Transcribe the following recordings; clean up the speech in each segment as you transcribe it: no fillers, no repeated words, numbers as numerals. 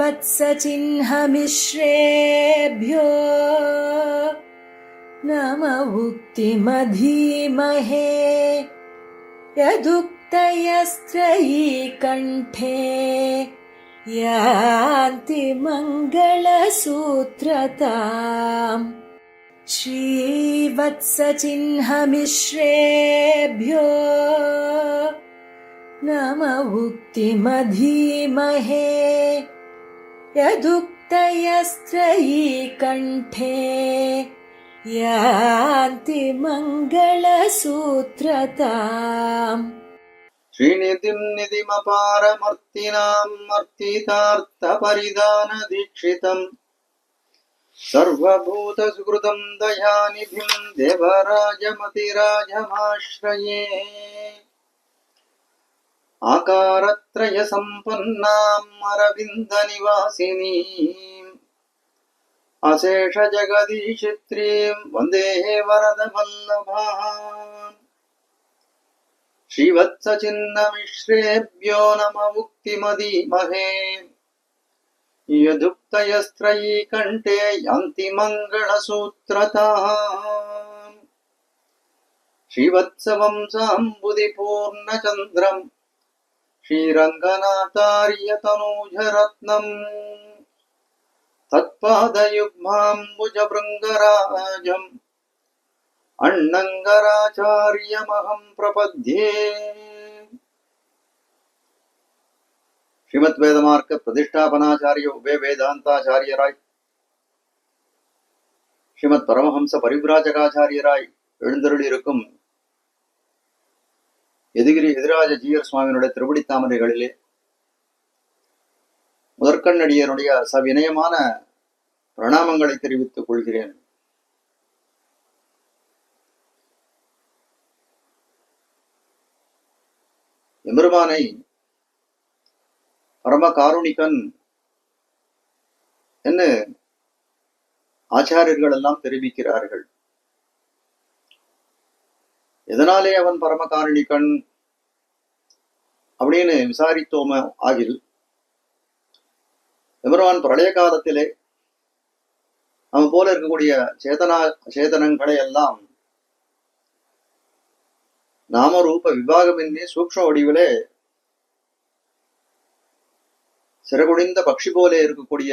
श्रीवत्सचिह्नमिश्रेभ्यो नम उक्तिमधीमहे यदुक्तयस्त्रयी कण्ठे यान्ति मङ्गलसूत्रताम् श्रीवत्सचिह्नमिश्रेभ्यो नम उक्तिमधीमहे यदुक्तयस्त्रयी कण्ठे यान्ति मङ्गलसूत्रताम् श्रीनिधिं निधिमपारमर्तिनां मर्तितार्थपरिधानदीक्षितम् सर्वभूतसुहृदं दयानिधिं देवराजमतिराजमाश्रये आकारत्रयसम्पन्नाम् अरविन्दनिवासिनीम् अशेषजगदीशित्रीं वन्दे वरदवल्लभाम् श्रीवत्सचिह्नमिश्रेभ्यो नम मुक्तिमधीमहे यदुक्तयस्त्रयी कण्ठे यान्ति मङ्गलसूत्रताम् श्रीवत्सवंशाम्बुधिपूर्णचन्द्रम् श्रीरङ्गनाथार्यतनूजरत्नम् तत्पादयुग्माम्बुजभृङ्गराजम् अण्णङ्गराचार्यमहं प्रपद्ये. ஸ்ரீமத் வேதமார்க்க பிரதிஷ்டாபனாச்சாரிய உபய வேதாந்தாச்சாரியராய் ஸ்ரீமத் பரமஹம்ச பரிவிராஜகாச்சாரியராய் எழுந்தருளி இருக்கும் எதிகிரி எதிராஜ ஜீயர் சுவாமியினுடைய திருவடி தாமரைகளிலே முதற்கண்ணடியனுடைய சவினயமான பிரணாமங்களை தெரிவித்துக் கொள்கிறேன். எம்பெருமானை பரம காருணிகன் என்று ஆச்சாரியர்கள் எல்லாம் தெரிவிக்கிறார்கள். எதனாலே அவன் பரம காருணிகன் அப்படின்னு விசாரித்தோம ஆகில், எம்பெருமான் பிரளய காலத்திலே அவன் போல இருக்கக்கூடிய சேதனங்களை எல்லாம் நாமரூப விபாகமின்றி சூக்ஷ்ம வடிவிலே சிறகுடிந்த பக்ஷி போல இருக்கக்கூடிய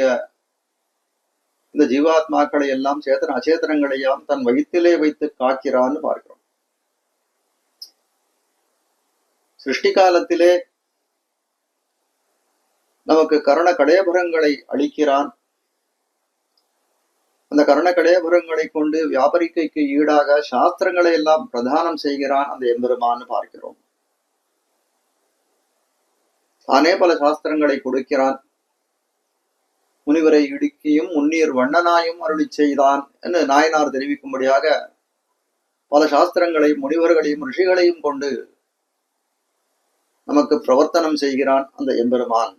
இந்த ஜீவாத்மாக்களை எல்லாம் அச்சேதனங்களையும் தன் வயிற்றிலே வைத்து காக்கிறான்னு பார்க்கிறோம். சிருஷ்டி காலத்திலே நமக்கு கரண கடையபுரங்களை அளிக்கிறான். அந்த கரண கடையபுரங்களை கொண்டு வியாபரிக்கைக்கு ஈடாக சாஸ்திரங்களை எல்லாம் பிரதானம் செய்கிறான் அந்த எம்பெருமான்னு பார்க்கிறோம். தானே பல சாஸ்திரங்களை கொடுக்கிறான். முனிவரை இடுக்கியும் முன்னீர் வண்ணனாயும் அருளி செய்தான் என்று நாயனார் தெரிவிக்கும்படியாக பல சாஸ்திரங்களை முனிவர்களையும் ரிஷிகளையும் கொண்டு நமக்கு பிரவர்த்தனம் செய்கிறான் அந்த எம்பெருமான்.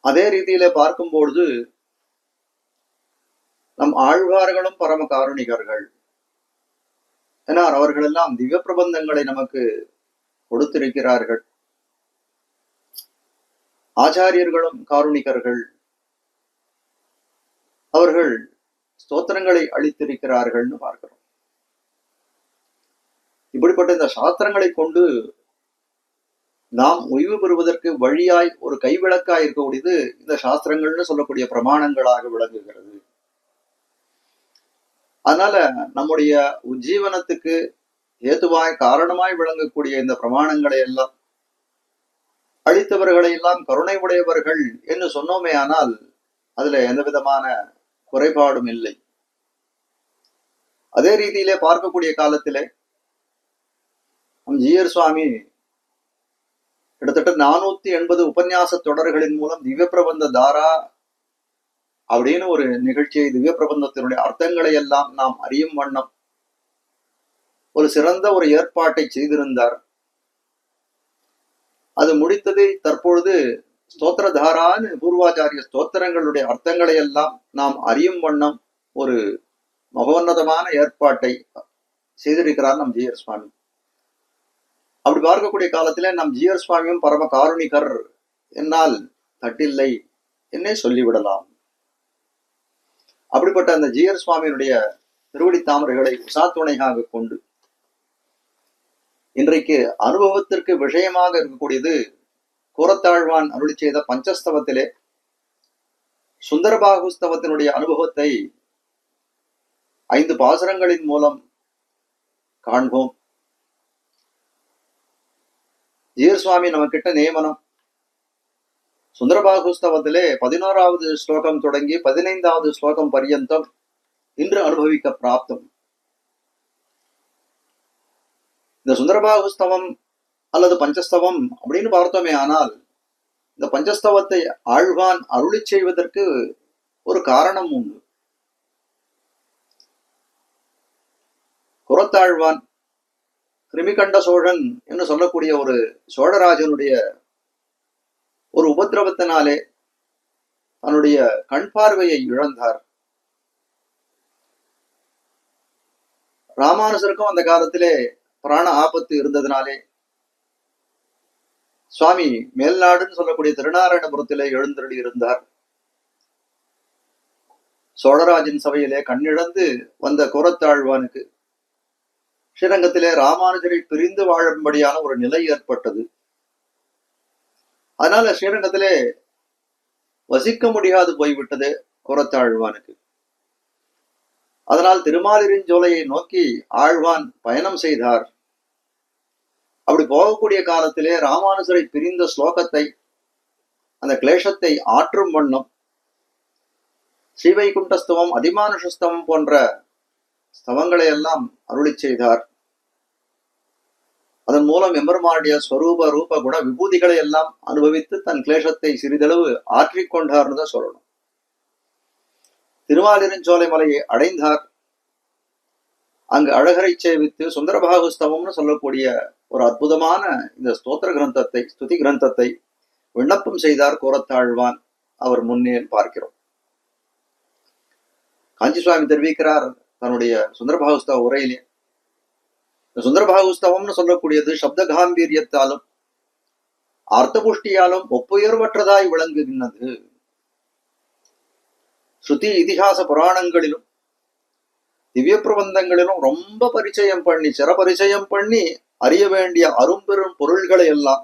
அதே ரீதியில பார்க்கும்பொழுது நம் ஆழ்வார்களும் பரம காருணிகர்கள். ஏன்னா அவர்கள் எல்லாம் திவ்ய பிரபந்தங்களை நமக்கு கொடுத்திருக்கிறார்கள். ஆச்சாரியர்களும் காருணிகர்கள். அவர்கள் ஸ்தோத்திரங்களை அளித்திருக்கிறார்கள்னு பார்க்கிறோம். இப்படிப்பட்ட இந்த சாஸ்திரங்களை கொண்டு நாம் ஓய்வு பெறுவதற்கு வழியாய் ஒரு கைவிளக்காய் இருக்கக்கூடியது இந்த சாஸ்திரங்கள்னு சொல்லக்கூடிய பிரமாணங்களாக விளங்குகிறது. அதனால நம்முடைய உஜ்ஜீவனத்துக்கு ஏதுவாய் காரணமாய் விளங்கக்கூடிய இந்த பிரமாணங்களை எல்லாம் அளித்தவர்களை எல்லாம் கருணை உடையவர்கள் என்று சொன்னோமே, ஆனால் அதுல எந்த விதமான குறைபாடும் இல்லை. அதே ரீதியிலே பார்க்கக்கூடிய காலத்திலே நம் ஜீயர் சுவாமி கிட்டத்தட்ட 480 உபன்யாச தொடர்களின் மூலம் திவ்ய பிரபந்த தாரா அப்படின்னு ஒரு நிகழ்ச்சியை, திவ்ய பிரபந்தத்தினுடைய அர்த்தங்களை எல்லாம் நாம் அறியும் வண்ணம் ஒரு சிறந்த ஒரு ஏற்பாட்டை செய்திருந்தார். அது முடித்ததை தற்பொழுது ஸ்தோத்திரதாரான்னு பூர்வாச்சாரிய ஸ்தோத்திரங்களுடைய அர்த்தங்களை எல்லாம் நாம் அறியும் வண்ணம் ஒரு மகோன்னதமான ஏற்பாட்டை செய்திருக்கிறார் நம் ஜீயர் சுவாமி. அப்படி பார்க்கக்கூடிய காலத்திலே நம் ஜீயர் சுவாமியும் பரம காருணிகர் என்னால் தட்டில்லை என்னே சொல்லிவிடலாம். அப்படிப்பட்ட அந்த ஜீயர் சுவாமியினுடைய திருவடி தாமரைகளை உசாத்துணையாக கொண்டு இன்றைக்கு அனுபவத்திற்கு விஷயமாக இருக்கக்கூடியது கூரத்தாழ்வான் அருளி செய்த பஞ்சஸ்தவத்திலே சுந்தரபாகுஸ்தவத்தினுடைய அனுபவத்தை 5 பாசுரங்களின் மூலம் காண்போம். ஜீயர் சுவாமி நமக்கிட்ட நியமனம் சுந்தரபாகுஸ்தவத்திலே 11வது ஸ்லோகம் தொடங்கி 15வது ஸ்லோகம் பர்யந்தம் இன்று அனுபவிக்க பிராப்தம். இந்த சுந்தரபாகுஸ்தவம் அல்லது பஞ்சஸ்தவம் அப்படின்னு பார்த்தோமே ஆனால் இந்த பஞ்சஸ்தவத்தை ஆழ்வான் அருளி செய்வதற்கு ஒரு காரணம் உண்டு. குரத்தாழ்வான் கிருமிகண்ட சோழன் என்று சொல்லக்கூடிய ஒரு சோழராஜனுடைய ஒரு உபத்திரவத்தினாலே தன்னுடைய கண் பார்வையை இழந்தார். ராமானுசருக்கும் அந்த காலத்திலே பிராண ஆபத்து இருந்ததினாலே சுவாமி மேல்நாடுன்னு சொல்லக்கூடிய திருநாராயணபுரத்திலே எழுந்தருளி இருந்தார். சோழராஜன் சபையிலே கண்ணிழந்து வந்த குரத்தாழ்வானுக்கு ஸ்ரீரங்கத்திலே ராமானுஜரை பிரிந்து வாழும்படியான ஒரு நிலை ஏற்பட்டது. அதனால ஸ்ரீரங்கத்திலே வசிக்க முடியாது போய்விட்டது குரத்தாழ்வானுக்கு. அதனால் திருமாலிருஞ்சோலையை நோக்கி ஆழ்வான் பயணம் செய்தார். அப்படி போகக்கூடிய காலத்திலே ராமானுஜரை பிரிந்த ஸ்லோகத்தை அந்த கிளேசத்தை ஆற்றும் வண்ணம் ஸ்ரீவைகுண்டஸ்தவம் அதிமானுஷஸ்தவம் போன்ற ஸ்தவங்களை எல்லாம் அருளி செய்தார். அதன் மூலம் எம்பெருமானுடைய ஸ்வரூப ரூப குண விபூதிகளை எல்லாம் அனுபவித்து தன் கிளேசத்தை சிறிதளவு ஆற்றிக்கொண்டார்னு தான் சொல்லணும். திருமாலிருஞ்சோலை மலையை அடைந்தார். அங்கு அழகரை சேவித்து சுந்தரபாகுஸ்தவம்னு சொல்லக்கூடிய ஒரு அற்புதமான இந்த ஸ்தோத்திர கிரந்தத்தை ஸ்துதி கிரந்தத்தை விண்ணப்பம் செய்தார் கூரத்தாழ்வான். அவர் முன்னே பார்க்கிறோம். காஞ்சி சுவாமி தெரிவிக்கிறார் தன்னுடைய சுந்தரபாகுஸ்தவ உரையிலே, சுந்தரபாகுஸ்தவம்னு சொல்லக்கூடியது சப்த காம்பீரியத்தாலும் அர்த்தபுஷ்டியாலும் ஒப்புயர்வற்றதாய் விளங்குகின்றது. ஸ்ருதி இதிகாச புராணங்களிலும் திவ்ய பிரபந்தங்களிலும் ரொம்ப பரிச்சயம் பண்ணி சிறபரிச்சயம் பண்ணி அறிய வேண்டிய அரும்பெரும் பொருள்களை எல்லாம்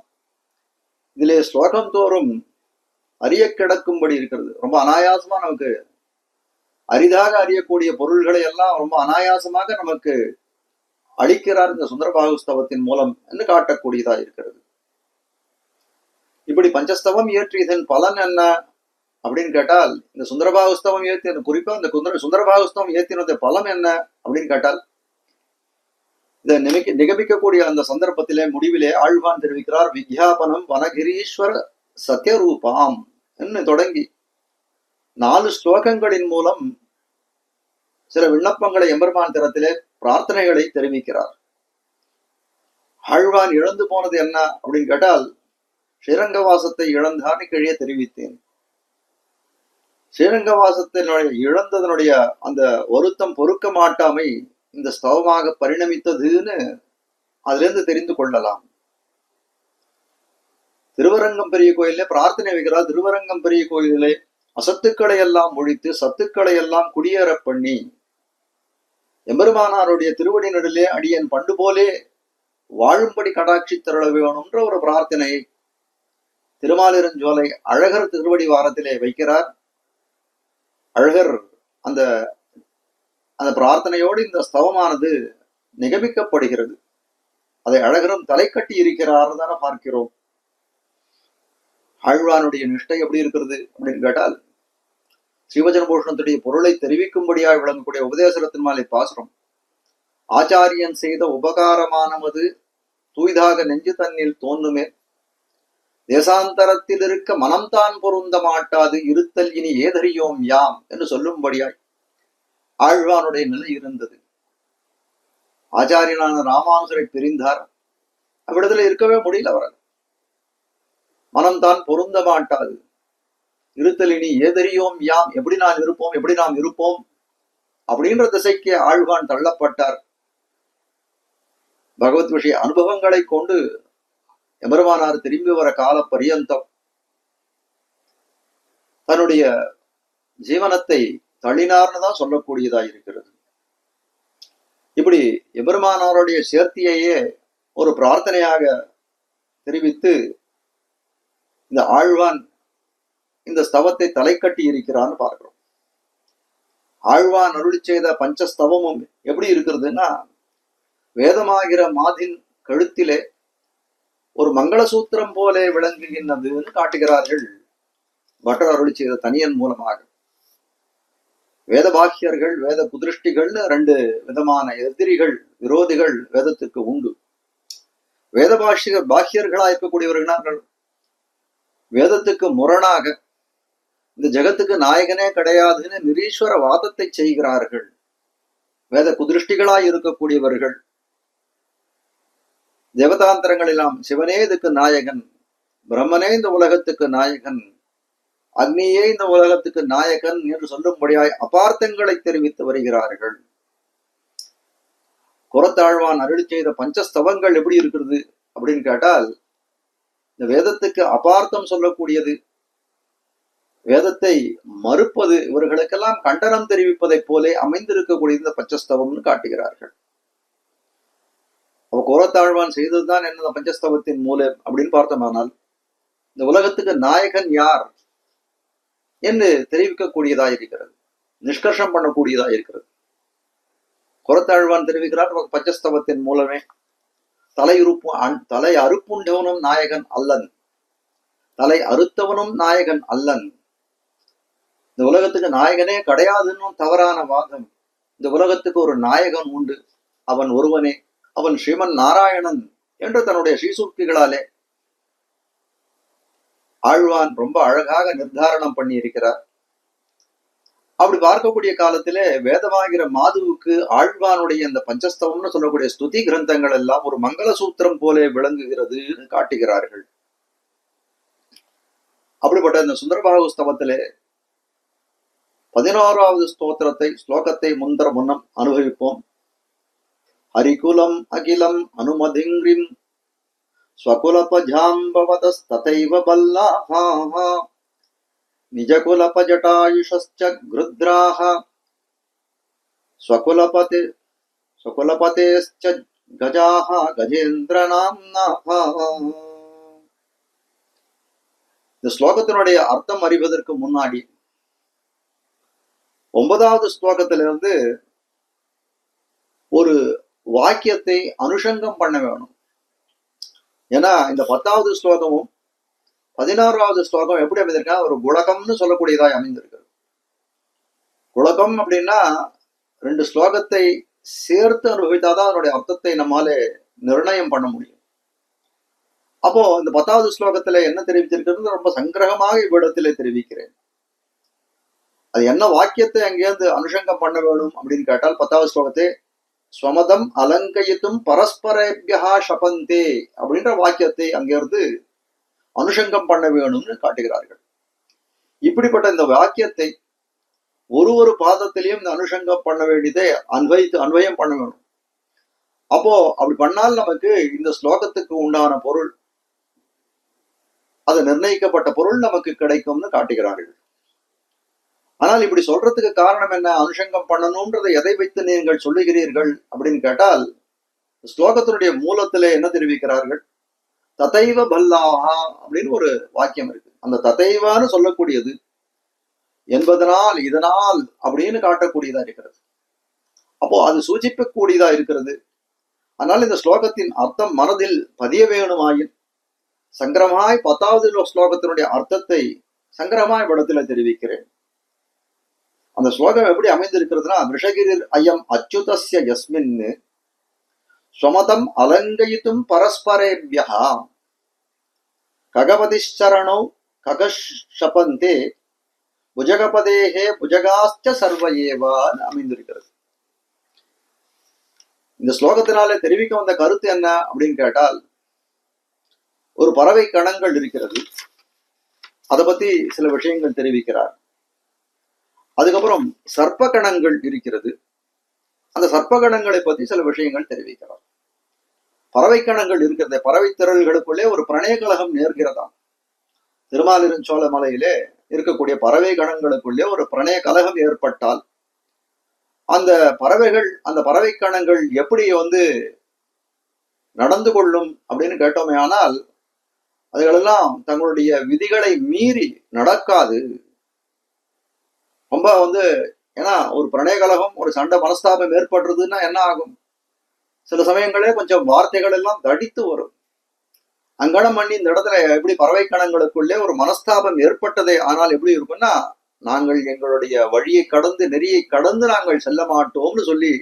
இதிலே ஸ்லோகம் தோறும் அறிய கிடக்கும்படி இருக்கிறது. ரொம்ப அனாயாசமா நமக்கு அரிதாக அறியக்கூடிய பொருள்களை எல்லாம் ரொம்ப அனாயாசமாக நமக்கு அளிக்கிறார் இந்த சுந்தரபாகுஸ்தவத்தின் மூலம் என்று காட்டக்கூடியதா இருக்கிறது. இப்படி பஞ்சஸ்தவம் இயற்றியதன் பலன் என்ன அப்படின்னு கேட்டால், இந்த சுந்தரபாகுஸ்தவம் ஏற்றின குறிப்பா இந்த சுந்தரபாகுஸ்தவம் ஏற்றினது பலம் என்ன அப்படின்னு கேட்டால், இதை நிகமிக்கக்கூடிய அந்த சந்தர்ப்பத்திலே முடிவிலே ஆழ்வான் தெரிவிக்கிறார், வித்யாபனம் வனகிரீஸ்வர சத்யரூபாம் என்று தொடங்கி 4 ஸ்லோகங்களின் மூலம் சில விண்ணப்பங்களை எம்பெருமான் திறத்திலே பிரார்த்தனைகளை தெரிவிக்கிறார். ஆழ்வான் இழந்து போனது என்ன அப்படின்னு கேட்டால், ஸ்ரீரங்கவாசத்தை இழந்தான்னு கீழே தெரிவித்தேன். ஸ்ரீரங்கவாசத்தினுடைய இழந்ததனுடைய அந்த வருத்தம் பொறுக்க மாட்டாமை இந்த ஸ்தவமாக பரிணமித்ததுன்னு அதிலிருந்து தெரிந்து கொள்ளலாம். திருவரங்கம் பெரிய கோயிலே பிரார்த்தனை வைக்கிறார். திருவரங்கம் பெரிய கோயிலே அசத்துக்களை எல்லாம் ஒழித்து சத்துக்களை எல்லாம் குடியேற பண்ணி எம்பெருமானாருடைய திருவடி நடுலே அடியன் பண்டு போலே வாழும்படி கடாட்சி தருள வேணும்ன்ற ஒரு பிரார்த்தனையை திருமாலிருஞ்சோலை அழகர் திருவடி வாரத்திலே வைக்கிறார். அழகர் அந்த அந்த பிரார்த்தனையோடு இந்த ஸ்தவமானது நிகமிக்கப்படுகிறது. அதை அழகரும் தலை கட்டி இருக்கிறார் தானே பார்க்கிறோம். ஆழ்வானுடைய நிஷ்டை எப்படி இருக்கிறது அப்படின்னு கேட்டால், ஸ்ரீவஜன பூஷணத்துடைய பொருளை தெரிவிக்கும்படியாக விளங்கக்கூடிய உபதேசரத்தின் மாலை பாசுரம், ஆச்சாரியன் செய்த உபகாரமானது தூய்தாக நெஞ்சு தன்னில் தோன்றுமே, தேசாந்தரத்தில் இருக்க மனம்தான் பொருந்த மாட்டாது இருத்தல் இனி ஏதறியோம் யாம் என்று சொல்லும்படியாய் ஆழ்வானுடைய நிலை இருந்தது. ஆச்சாரியனான ராமானுஜரை பிரிந்தார். அவ்விடத்துல இருக்கவே முடியல. அவரால் மனம்தான் பொருந்த மாட்டாது இருத்தல் இனி ஏதறியோம் யாம், எப்படி நாம் இருப்போம் அப்படின்ற திசைக்கு ஆழ்வான் தள்ளப்பட்டார். பகவத் விஷய அனுபவங்களை கொண்டு எம்பெருமானார் திரும்பி வர கால பரியந்தம் தன்னுடைய ஜீவனத்தை தள்ளினார்னு தான் சொல்லக்கூடியதா இருக்கிறது. இப்படி எபெருமானாருடைய சேர்த்தியையே ஒரு பிரார்த்தனையாக தெரிவித்து இந்த ஆழ்வான் இந்த ஸ்தவத்தை தலை கட்டி இருக்கிறான்னு பார்க்கிறோம். ஆழ்வான் அருளி செய்த பஞ்சஸ்தவமும் எப்படி இருக்கிறதுன்னா, வேதமாகிற மாதின் கழுத்திலே ஒரு மங்களசூத்திரம் போல விளங்குகின்றதுன்னு காட்டுகிறார்கள் பட்டர் அருளி செய்த தனியன் மூலமாக. வேத பாக்கியர்கள், வேத குதிருஷ்டிகள்னு ரெண்டு விதமான எதிரிகள், விரோதிகள் வேதத்துக்கு உண்டு. வேத பாக்கியர்களா இருக்கக்கூடியவர்கள் வேதத்துக்கு முரணாக இந்த ஜெகத்துக்கு நாயகனே கிடையாதுன்னு நிரீஸ்வர வாதத்தை செய்கிறார்கள். வேத குதிருஷ்டிகளாய் இருக்கக்கூடியவர்கள் தேவதாந்திரங்களெல்லாம் சிவனே இதுக்கு நாயகன், பிரம்மனே இந்த உலகத்துக்கு நாயகன், அக்னியே இந்த உலகத்துக்கு நாயகன் என்று சொல்லும்படியாய் அபார்த்தங்களை தெரிவித்து வருகிறார்கள். குறத்தாழ்வான் அருளி செய்த பஞ்சஸ்தவங்கள் எப்படி இருக்கிறது அப்படின்னு கேட்டால், இந்த வேதத்துக்கு அபார்த்தம் சொல்லக்கூடியது, வேதத்தை மறுப்பது, இவர்களுக்கெல்லாம் கண்டனம் தெரிவிப்பதை போலே அமைந்திருக்கக்கூடிய இந்த பஞ்சஸ்தவம்னு காட்டுகிறார்கள். அவ கோரத்தாழ்வான் செய்ததுதான் என்ன பஞ்சஸ்தவத்தின் மூலம் அப்படின்னு பார்த்தோமானால், இந்த உலகத்துக்கு நாயகன் யார் என்று தெரிவிக்கக்கூடியதா இருக்கிறது, நிஷ்கர்ஷம் பண்ணக்கூடியதா இருக்கிறது. குறத்தாழ்வான் தெரிவிக்கிறார் பஞ்சஸ்தவத்தின் மூலமே தலை அறுப்புண்டவனும் நாயகன் அல்லன், தலை அறுத்தவனும் நாயகன் அல்லன், இந்த உலகத்துக்கு நாயகனே கிடையாதுன்னு தவறான வாதம். இந்த உலகத்துக்கு ஒரு நாயகன் உண்டு, அவன் ஒருவனே, அவன் ஸ்ரீமன் நாராயணன் என்று தன்னுடைய ஸ்ரீசூக்திகளாலே ஆழ்வான் ரொம்ப அழகாக நிர்தாரணம் பண்ணி இருக்கிறார். அப்படி பார்க்கக்கூடிய காலத்திலே வேதமாகிற மாதுவுக்கு ஆழ்வானுடைய இந்த பஞ்சஸ்தவம்னு சொல்லக்கூடிய ஸ்துதி கிரந்தங்கள் எல்லாம் ஒரு மங்கள சூத்திரம் போல விளங்குகிறதுன்னு காட்டுகிறார்கள். அப்படிப்பட்ட இந்த சுந்தரபாகு ஸ்தவத்திலே 11வது ஸ்லோகத்தை முன்னம் அனுபவிப்போம். ஹரிகுலம் அகிலம் அனுமதிங்கிம் ஸ்வகுலபஜாம்பவதஸ்ததைவ பல்லாஹாஹ நிஜகுலபஜடாயுஷஸ்ச க்ருத்ராஹ ஸ்வகுலபதேஸ்ச கஜாஹ கஜேந்திரநாம்னாஹ. இந்த ஸ்லோகத்தினுடைய அர்த்தம் அறிவதற்கு முன்னாடி 9வது ஸ்லோகத்திலிருந்து ஒரு வாக்கியத்தை அனுஷங்கம் பண்ண வேணும். ஏன்னா இந்த 10வது ஸ்லோகமும் 16வது ஸ்லோகம் எப்படி அமைந்திருக்கா, ஒரு குலகம்னு சொல்லக்கூடியதாய் அமைந்திருக்கிறது. குலகம் அப்படின்னா 2 ஸ்லோகத்தை சேர்த்து அனுபவித்தாதான் அதனுடைய அர்த்தத்தை நம்மாலே நிர்ணயம் பண்ண முடியும். அப்போ இந்த 10வது ஸ்லோகத்துல என்ன தெரிவிச்சிருக்கிறது ரொம்ப சங்கிரகமாக இவ்விடத்திலே தெரிவிக்கிறேன். அது என்ன வாக்கியத்தை அங்கேருந்து அனுஷங்கம் பண்ண வேணும் அப்படின்னு கேட்டால், 10வது ஸ்லோகத்தை ஸ்வமதம் அலங்கயித்தும் பரஸ்பரேபியா ஷபந்தே அப்படின்ற வாக்கியத்தை அங்கிருந்து அனுஷங்கம் பண்ண வேணும்னு காட்டுகிறார்கள். இப்படிப்பட்ட இந்த வாக்கியத்தை ஒரு பாதத்திலையும் இந்த அனுஷங்கம் பண்ண வேண்டியதை அன்வயம் பண்ண வேணும். அப்போ அப்படி பண்ணால் நமக்கு இந்த ஸ்லோகத்துக்கு உண்டான பொருள், அது நிர்ணயிக்கப்பட்ட பொருள் நமக்கு கிடைக்கும்னு காட்டுகிறார்கள். ஆனால் இப்படி சொல்றதுக்கு காரணம் என்ன, அனுஷங்கம் பண்ணணும்ன்றதை எதை வைத்து நீங்கள் சொல்லுகிறீர்கள் அப்படின்னு கேட்டால், ஸ்லோகத்தினுடைய மூலத்திலே என்ன தெரிவிக்கிறார்கள், ததைவ பல்லாஹா அப்படின்னு ஒரு வாக்கியம் இருக்கு. அந்த ததைவான்னு சொல்லக்கூடியது என்பதனால் இதனால் அப்படின்னு காட்டக்கூடியதா இருக்கிறது. அப்போ அது சூச்சிக்கக்கூடியதா இருக்கிறது. அதனால இந்த ஸ்லோகத்தின் அர்த்தம் மனதில் பதிய வேணுமாயின் சங்கிரமாய் 10வது ஸ்லோகத்தினுடைய அர்த்தத்தை சங்கிரமாய் படத்துல தெரிவிக்கிறேன். அந்த ஸ்லோகம் எப்படி அமைந்திருக்கிறதுனா, விஷகிரிர் அயம் அச்சுதஸ்ய யஸ்மின் ஸ்வமதம் அலங்கயித்தும் பரஸ்பரேபியா ககபதிச்சரணோ ககஷபந்தே புஜகபதேஹே புஜகாஸ்ச சர்வயேவான்னு அமைந்திருக்கிறது. இந்த ஸ்லோகத்தினாலே தெரிவிக்க வந்த கருத்து என்ன அப்படின்னு கேட்டால், ஒரு பறவை கணங்கள் இருக்கிறது, அதை பத்தி சில விஷயங்கள் தெரிவிக்கிறார். அதுக்கப்புறம் சர்ப்ப கணங்கள் இருக்கிறது, அந்த சர்ப்ப கணங்களை பத்தி சில விஷயங்கள் தெரிவிக்கிறார். பறவை கணங்கள் இருக்கிறத, பறவை திரள்களுக்குள்ளே ஒரு பிரணய கலகம் நேர்கிறதாம். திருமாலிருஞ்சோலை மலையிலே இருக்கக்கூடிய பறவை கணங்களுக்குள்ளே ஒரு பிரணய கலகம் ஏற்பட்டால் அந்த பறவை கணங்கள் எப்படி நடந்து கொள்ளும் அப்படின்னு கேட்டோமே ஆனால் அதுகளெல்லாம் தங்களுடைய விதிகளை மீறி நடக்காது. ரொம்ப ஏன்னா ஒரு பிரணய கலகம் ஒரு சண்டை மனஸ்தாபம் ஏற்படுறதுன்னா என்ன ஆகும்? சில சமயங்களே கொஞ்சம் வார்த்தைகள் எல்லாம் தடித்து வரும். அங்கனம் பண்ணி இந்த இடத்துல எப்படி பறவை கணங்களுக்குள்ளே ஒரு மனஸ்தாபம் ஏற்பட்டதே ஆனால் எப்படி இருக்கும்னா, நாங்கள் எங்களுடைய வழியை கடந்து நெறியை கடந்து நாங்கள் செல்ல மாட்டோம்னு சொல்லி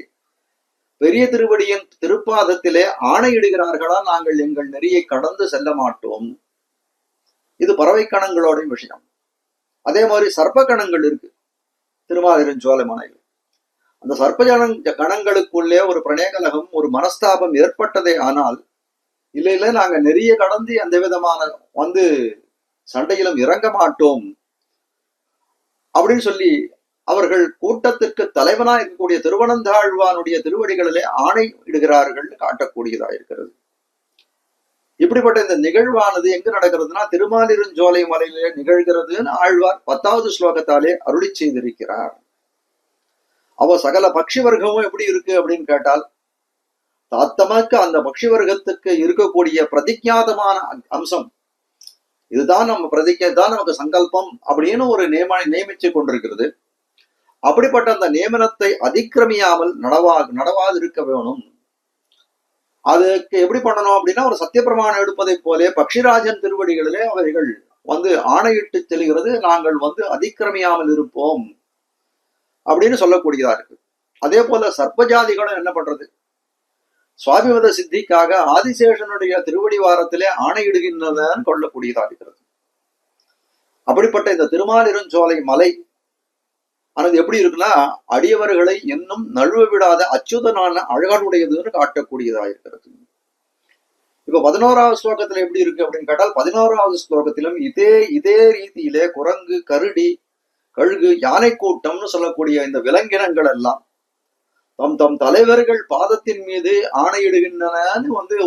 பெரிய திருவடியின் திருப்பாதத்திலே ஆணையிடுகிறார்களா, நாங்கள் எங்கள் நெறியை கடந்து செல்ல மாட்டோம். இது பறவை கணங்களோட விஷயம். அதே மாதிரி சர்ப்ப கணங்கள் இருக்கு திருமாலிருஞ்சோலை மலையில். அந்த சர்ப்ப கணங்களுக்குள்ளே ஒரு பிரணயகலகம் ஒரு மனஸ்தாபம் ஏற்பட்டதே ஆனால் இல்ல நாங்க நெறிய கடந்து அந்த விதமான சண்டையிலும் இறங்க மாட்டோம் அப்படின்னு சொல்லி அவர்கள் கூட்டத்திற்கு தலைவனா இருக்கக்கூடிய திருவனந்தாழ்வானுடைய திருவடிகளிலே ஆணை இடுகிறார்கள் காட்டக்கூடியதா இருக்கிறது. இப்படிப்பட்ட இந்த நிகழ்வானது எங்கு நடக்கிறதுனா திருமாலிருஞ்சோலை மலையிலே நிகழ்கிறதுன்னு ஆழ்வார் 10வது ஸ்லோகத்தாலே அருளி செய்திருக்கிறார். அவ சகல பக்ஷி வர்க்கமும் எப்படி இருக்கு அப்படின்னு கேட்டால், தாத்தமாக்கு அந்த பக்ஷி வர்க்கத்துக்கு இருக்கக்கூடிய பிரதிஜாதமான அம்சம் இதுதான், நம்ம பிரதிஜை தான் நமக்கு சங்கல்பம் அப்படின்னு ஒரு நியமிச்சு கொண்டிருக்கிறது. அப்படிப்பட்ட அந்த நியமனத்தை அதிக்கிரமியாமல் நடவாது இருக்க வேணும். அதுக்கு எப்படி பண்ணணும் அப்படின்னா, ஒரு சத்திய பிரமாணம் எடுப்பதை போலே பக்ஷிராஜன் திருவடிகளிலே அவர்கள் ஆணையிட்டு செல்கிறது, நாங்கள் அதிக்கிரமியாமல் இருப்போம் அப்படின்னு சொல்லக்கூடியதா இருக்கு. அதே போல சர்ப்பஜாதிகளும் என்ன பண்றது, சுவாமிமத சித்திக்காக ஆதிசேஷனுடைய திருவடிவாரத்திலே ஆணையிடுகின்றன கொள்ளக்கூடியதா இருக்கிறது. அப்படிப்பட்ட இந்த திருமாலிருஞ்சோலை மலை ஆனது எப்படி இருக்குன்னா, அடியவர்களை இன்னும் நழுவ விடாத அச்சுதனான அழகானுடையதுன்னு காட்டக்கூடியதா இருக்கிறது. இப்ப 11வது ஸ்லோகத்துல எப்படி இருக்கு அப்படின்னு கேட்டால், 11வது ஸ்லோகத்திலும் இதே ரீதியிலே குரங்கு, கருடி, கழுகு, யானை கூட்டம்னு சொல்லக்கூடிய இந்த விலங்கினங்கள் எல்லாம் தம் தம் தலைவர்கள் பாதத்தின் மீது ஆணையிடுகின்றன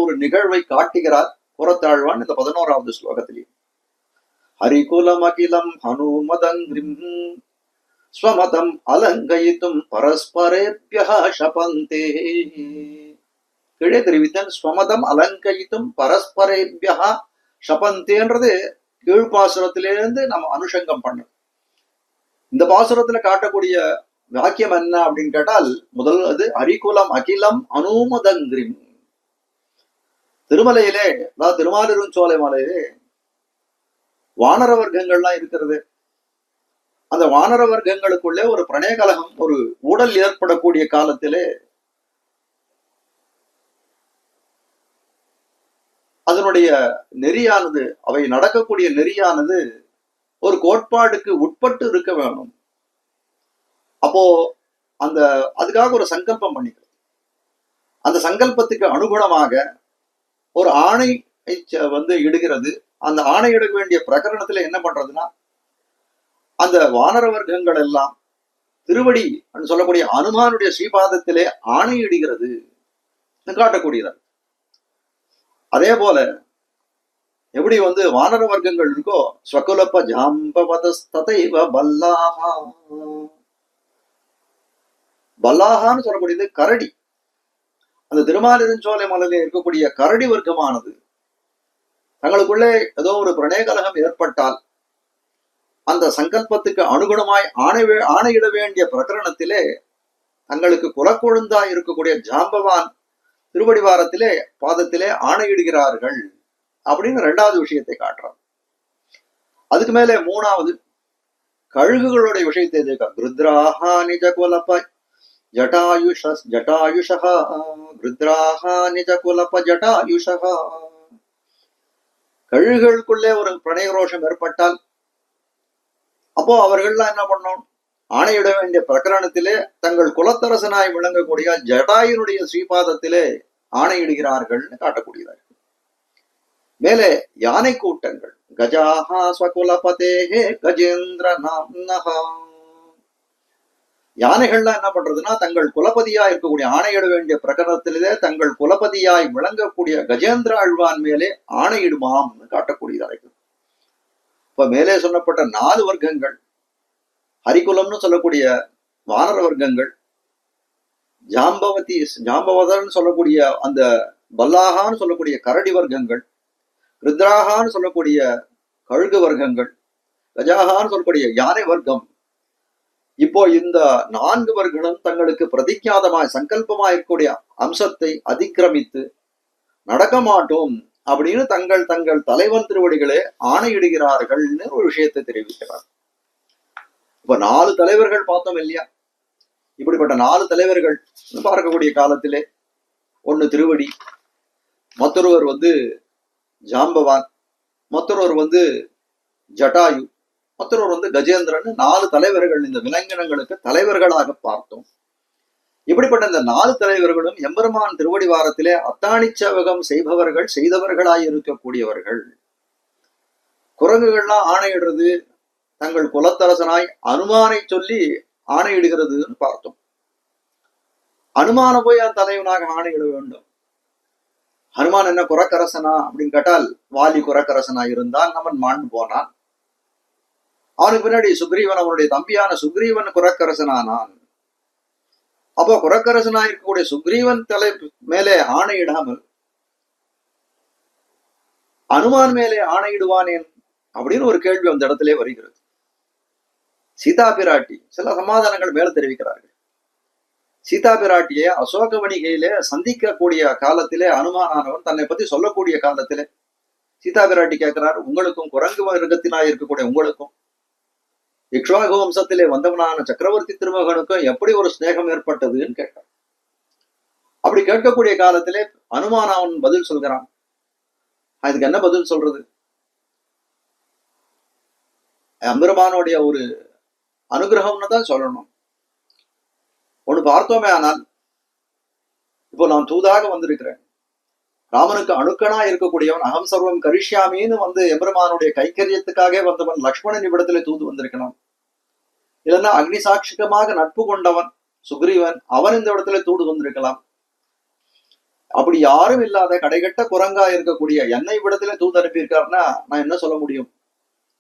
ஒரு நிகழ்வை காட்டுகிறார் புறத்தாழ்வான் இந்த 11வது ஸ்லோகத்திலே. ஹரிகுலம் அகிலம் ஹனுமதங்கிரிம் ஸ்வமதம் அலங்கயித்தும் பரஸ்பரேப்யஹ ஷபந்தே. கீழே தெரிவித்தேன், ஸ்வமதம் அலங்கயித்தும் பரஸ்பரேப்யஹ ஷபந்தேன்றது கீழ்பாசுரத்திலிருந்து நம்ம அனுஷங்கம் பண்ண. இந்த பாசுரத்துல காட்டக்கூடிய வாக்கியம் என்ன அப்படின்னு கேட்டால், முதல் ஹரிகுலம் அகிலம் அனுமதங்கிரிம். திருமலையிலே, அதாவது திருமாலிருஞ்சோலை மலையிலே வானர வர்க்கங்கள்லாம் இருக்கிறது. அந்த வானர வர்க்கங்களுக்குள்ளே ஒரு பிரணய கலகம், ஒரு ஊடல் ஏற்படக்கூடிய காலத்திலே அதனுடைய நெறியானது, அவை நடக்கக்கூடிய நெறியானது ஒரு கோட்பாடுக்கு உட்பட்டு இருக்க வேணும். அப்போ அதுக்காக ஒரு சங்கல்பம் பண்ணிக்கிறது. அந்த சங்கல்பத்துக்கு அனுகுணமாக ஒரு ஆணை இடுகிறது. அந்த ஆணை இட வேண்டிய பிரகரணத்துல என்ன பண்றதுன்னா, அந்த வானர வர்க்கங்கள் எல்லாம் திருவடி சொல்லக்கூடிய அனுமானுடைய ஸ்ரீபாதத்திலே ஆணையிடுகிறது காட்டக்கூடியது. அதே போல எப்படி வானர வர்க்கங்கள் இருக்கோ, ஸ்வகுலப்ப ஜாம்பவதஸ்ததைவ பல்லாஹா. பல்லாஹான்னு சொல்லக்கூடியது கரடி. அந்த திருமாலிருஞ்சோலை மலையில இருக்கக்கூடிய கரடி வர்க்கமானது தங்களுக்குள்ளே ஏதோ ஒரு பிரணய கலகம் ஏற்பட்டால் அந்த சங்கல்பத்துக்கு அனுகுணமாய் ஆணையிட வேண்டிய பிரகரணத்திலே தங்களுக்கு குலக்கொழுந்தாய் இருக்கக்கூடிய ஜாம்பவான் திருவடிவாரத்திலே பாதத்திலே ஆணையிடுகிறார்கள் அப்படின்னு 2வது விஷயத்தை காட்டுறார். அதுக்கு மேலே 3வது கழுகுகளுடைய விஷயத்தை ருத்ராஹா நிஜ குலப ஜட்டாயுஷா ருத்ராஹா நிஜ குலப ஜட்டாயுஷா. கழுகுகளுக்குள்ளே ஒரு பிரணய ரோஷம் ஏற்பட்டால் அப்போ அவர்கள்லாம் என்ன பண்ணணும், ஆணையிட வேண்டிய பிரகரணத்திலே தங்கள் குலத்தரசனாய் விளங்கக்கூடிய ஜடாயுனுடைய ஸ்ரீபாதத்திலே ஆணையிடுகிறார்கள் காட்டக்கூடியதாக. மேலே யானை கூட்டங்கள் கஜாஹா ஸ்வகுலபதேஹே கஜேந்திர நாம்னஹா. யானைகள்லாம் என்ன பண்றதுன்னா, தங்கள் குலபதியாய் இருக்கக்கூடிய ஆணையிட வேண்டிய பிரகரணத்திலே தங்கள் குலபதியாய் விளங்கக்கூடிய கஜேந்திர ஆழ்வான் மேலே ஆணையிடுமாம் காட்டக்கூடியதாக. இப்ப மேலே சொல்லப்பட்ட 4 வர்க்கங்கள், ஹரிகுலம்னு சொல்லக்கூடிய வானர வர்க்கங்கள், ஜாம்பவதன்னு சொல்லக்கூடிய அந்த பல்லாகான்னு சொல்லக்கூடிய கரடி வர்க்கங்கள், ருத்ராகான்னு சொல்லக்கூடிய கழுகு வர்க்கங்கள், கஜாகான்னு சொல்லக்கூடிய யானை வர்க்கம், இப்போ இந்த 4 வர்களும் தங்களுக்கு பிரதிஜாதமாய் சங்கல்பமாய் இருக்கக்கூடிய அம்சத்தை அதிக்கிரமித்து நடக்க மாட்டோம் அப்படின்னு தங்கள் தங்கள் தலைவன் திருவடிகளே ஆணையிடுகிறார்கள்னு ஒரு விஷயத்தை தெரிவிக்கிறார். இப்ப 4 தலைவர்கள் பார்த்தோம் இல்லையா? இப்படிப்பட்ட 4 தலைவர்கள் பார்க்கக்கூடிய காலத்திலே ஒண்ணு திருவடி, மற்றொருவர் ஜாம்பவான், மற்றொருவர் ஜட்டாயு, மற்றொருவர் கஜேந்திரன், 4 தலைவர்கள் இந்த விலங்கினங்களுக்கு தலைவர்களாக பார்த்தோம். இப்படிப்பட்ட இந்த 4 தலைவர்களும் எம்பெருமான் திருவடி வாரத்திலே அத்தாணிச்சவகம் செய்பவர்கள், செய்தவர்களாய் இருக்கக்கூடியவர்கள். குரங்குகள்லாம் ஆணையிடுறது தங்கள் குலத்தரசனாய் அனுமானை சொல்லி ஆணையிடுகிறதுன்னு பார்த்தோம். அனுமான போய் அந்த தலைவனாக ஆணையிட வேண்டும். ஹனுமான் என்ன குரக்கரசனா அப்படின்னு கேட்டால், வாலி குரக்கரசனா இருந்தால் அவன் மாண்டு போனான். அவனுக்கு பின்னாடி சுக்ரீவன், அவனுடைய தம்பியான சுக்ரீவன் குரக்கரசனானான். அப்போ குரக்கரசனா இருக்கக்கூடிய சுக்ரீவன் தலை மேலே ஆணையிடாமல் அனுமான் மேலே ஆணையிடுவானேன் அப்படின்னு ஒரு கேள்வி அந்த இடத்திலே வருகிறது. சீதா பிராட்டி சில சமாதானங்கள் மேல தெரிவிக்கிறார்கள். சீதா பிராட்டியை அசோக வணிகையிலே சந்திக்கக்கூடிய காலத்திலே அனுமானானவன் தன்னை பத்தி சொல்லக்கூடிய காலத்திலே சீதா பிராட்டி கேட்கிறார், உங்களுக்கும் குரங்கு வர்க்கத்தினாய் இருக்கக்கூடிய உங்களுக்கும் இக்ஷ்வாகு வம்சத்திலே வந்தவனான சக்கரவர்த்தி திருமகனுக்கும் எப்படி ஒரு ஸ்நேகம் ஏற்பட்டதுன்னு கேட்டார். அப்படி கேட்கக்கூடிய காலத்திலே அனுமான் அவன் பதில் சொல்கிறான். அதுக்கு என்ன பதில் சொல்றது? எம்பெருமானுடைய ஒரு அனுகிரகம்னு தான் சொல்லணும். ஒண்ணு பார்த்தோமே, ஆனால் இப்போ நான் தூதாக வந்திருக்கிறேன். ராமனுக்கு அணுக்கனா இருக்கக்கூடியவன், அகம் சர்வம் கரிஷ்யாமின்னு எம்பெருமானுடைய கைக்கரியத்துக்காக வந்தவன் லக்ஷ்மணன் இவ்விடத்திலே தூது வந்திருக்கலாம். இல்லைன்னா அக்னி சாட்சிகமாக நட்பு கொண்டவன் சுக்ரீவன், அவன் இந்த இடத்துல தூது வந்திருக்கலாம். அப்படி யாரும் இல்லாத கடைகட்ட குரங்கா இருக்கக்கூடிய என்னை இவ்விடத்துல தூது அனுப்பியிருக்காருன்னா நான் என்ன சொல்ல முடியும்?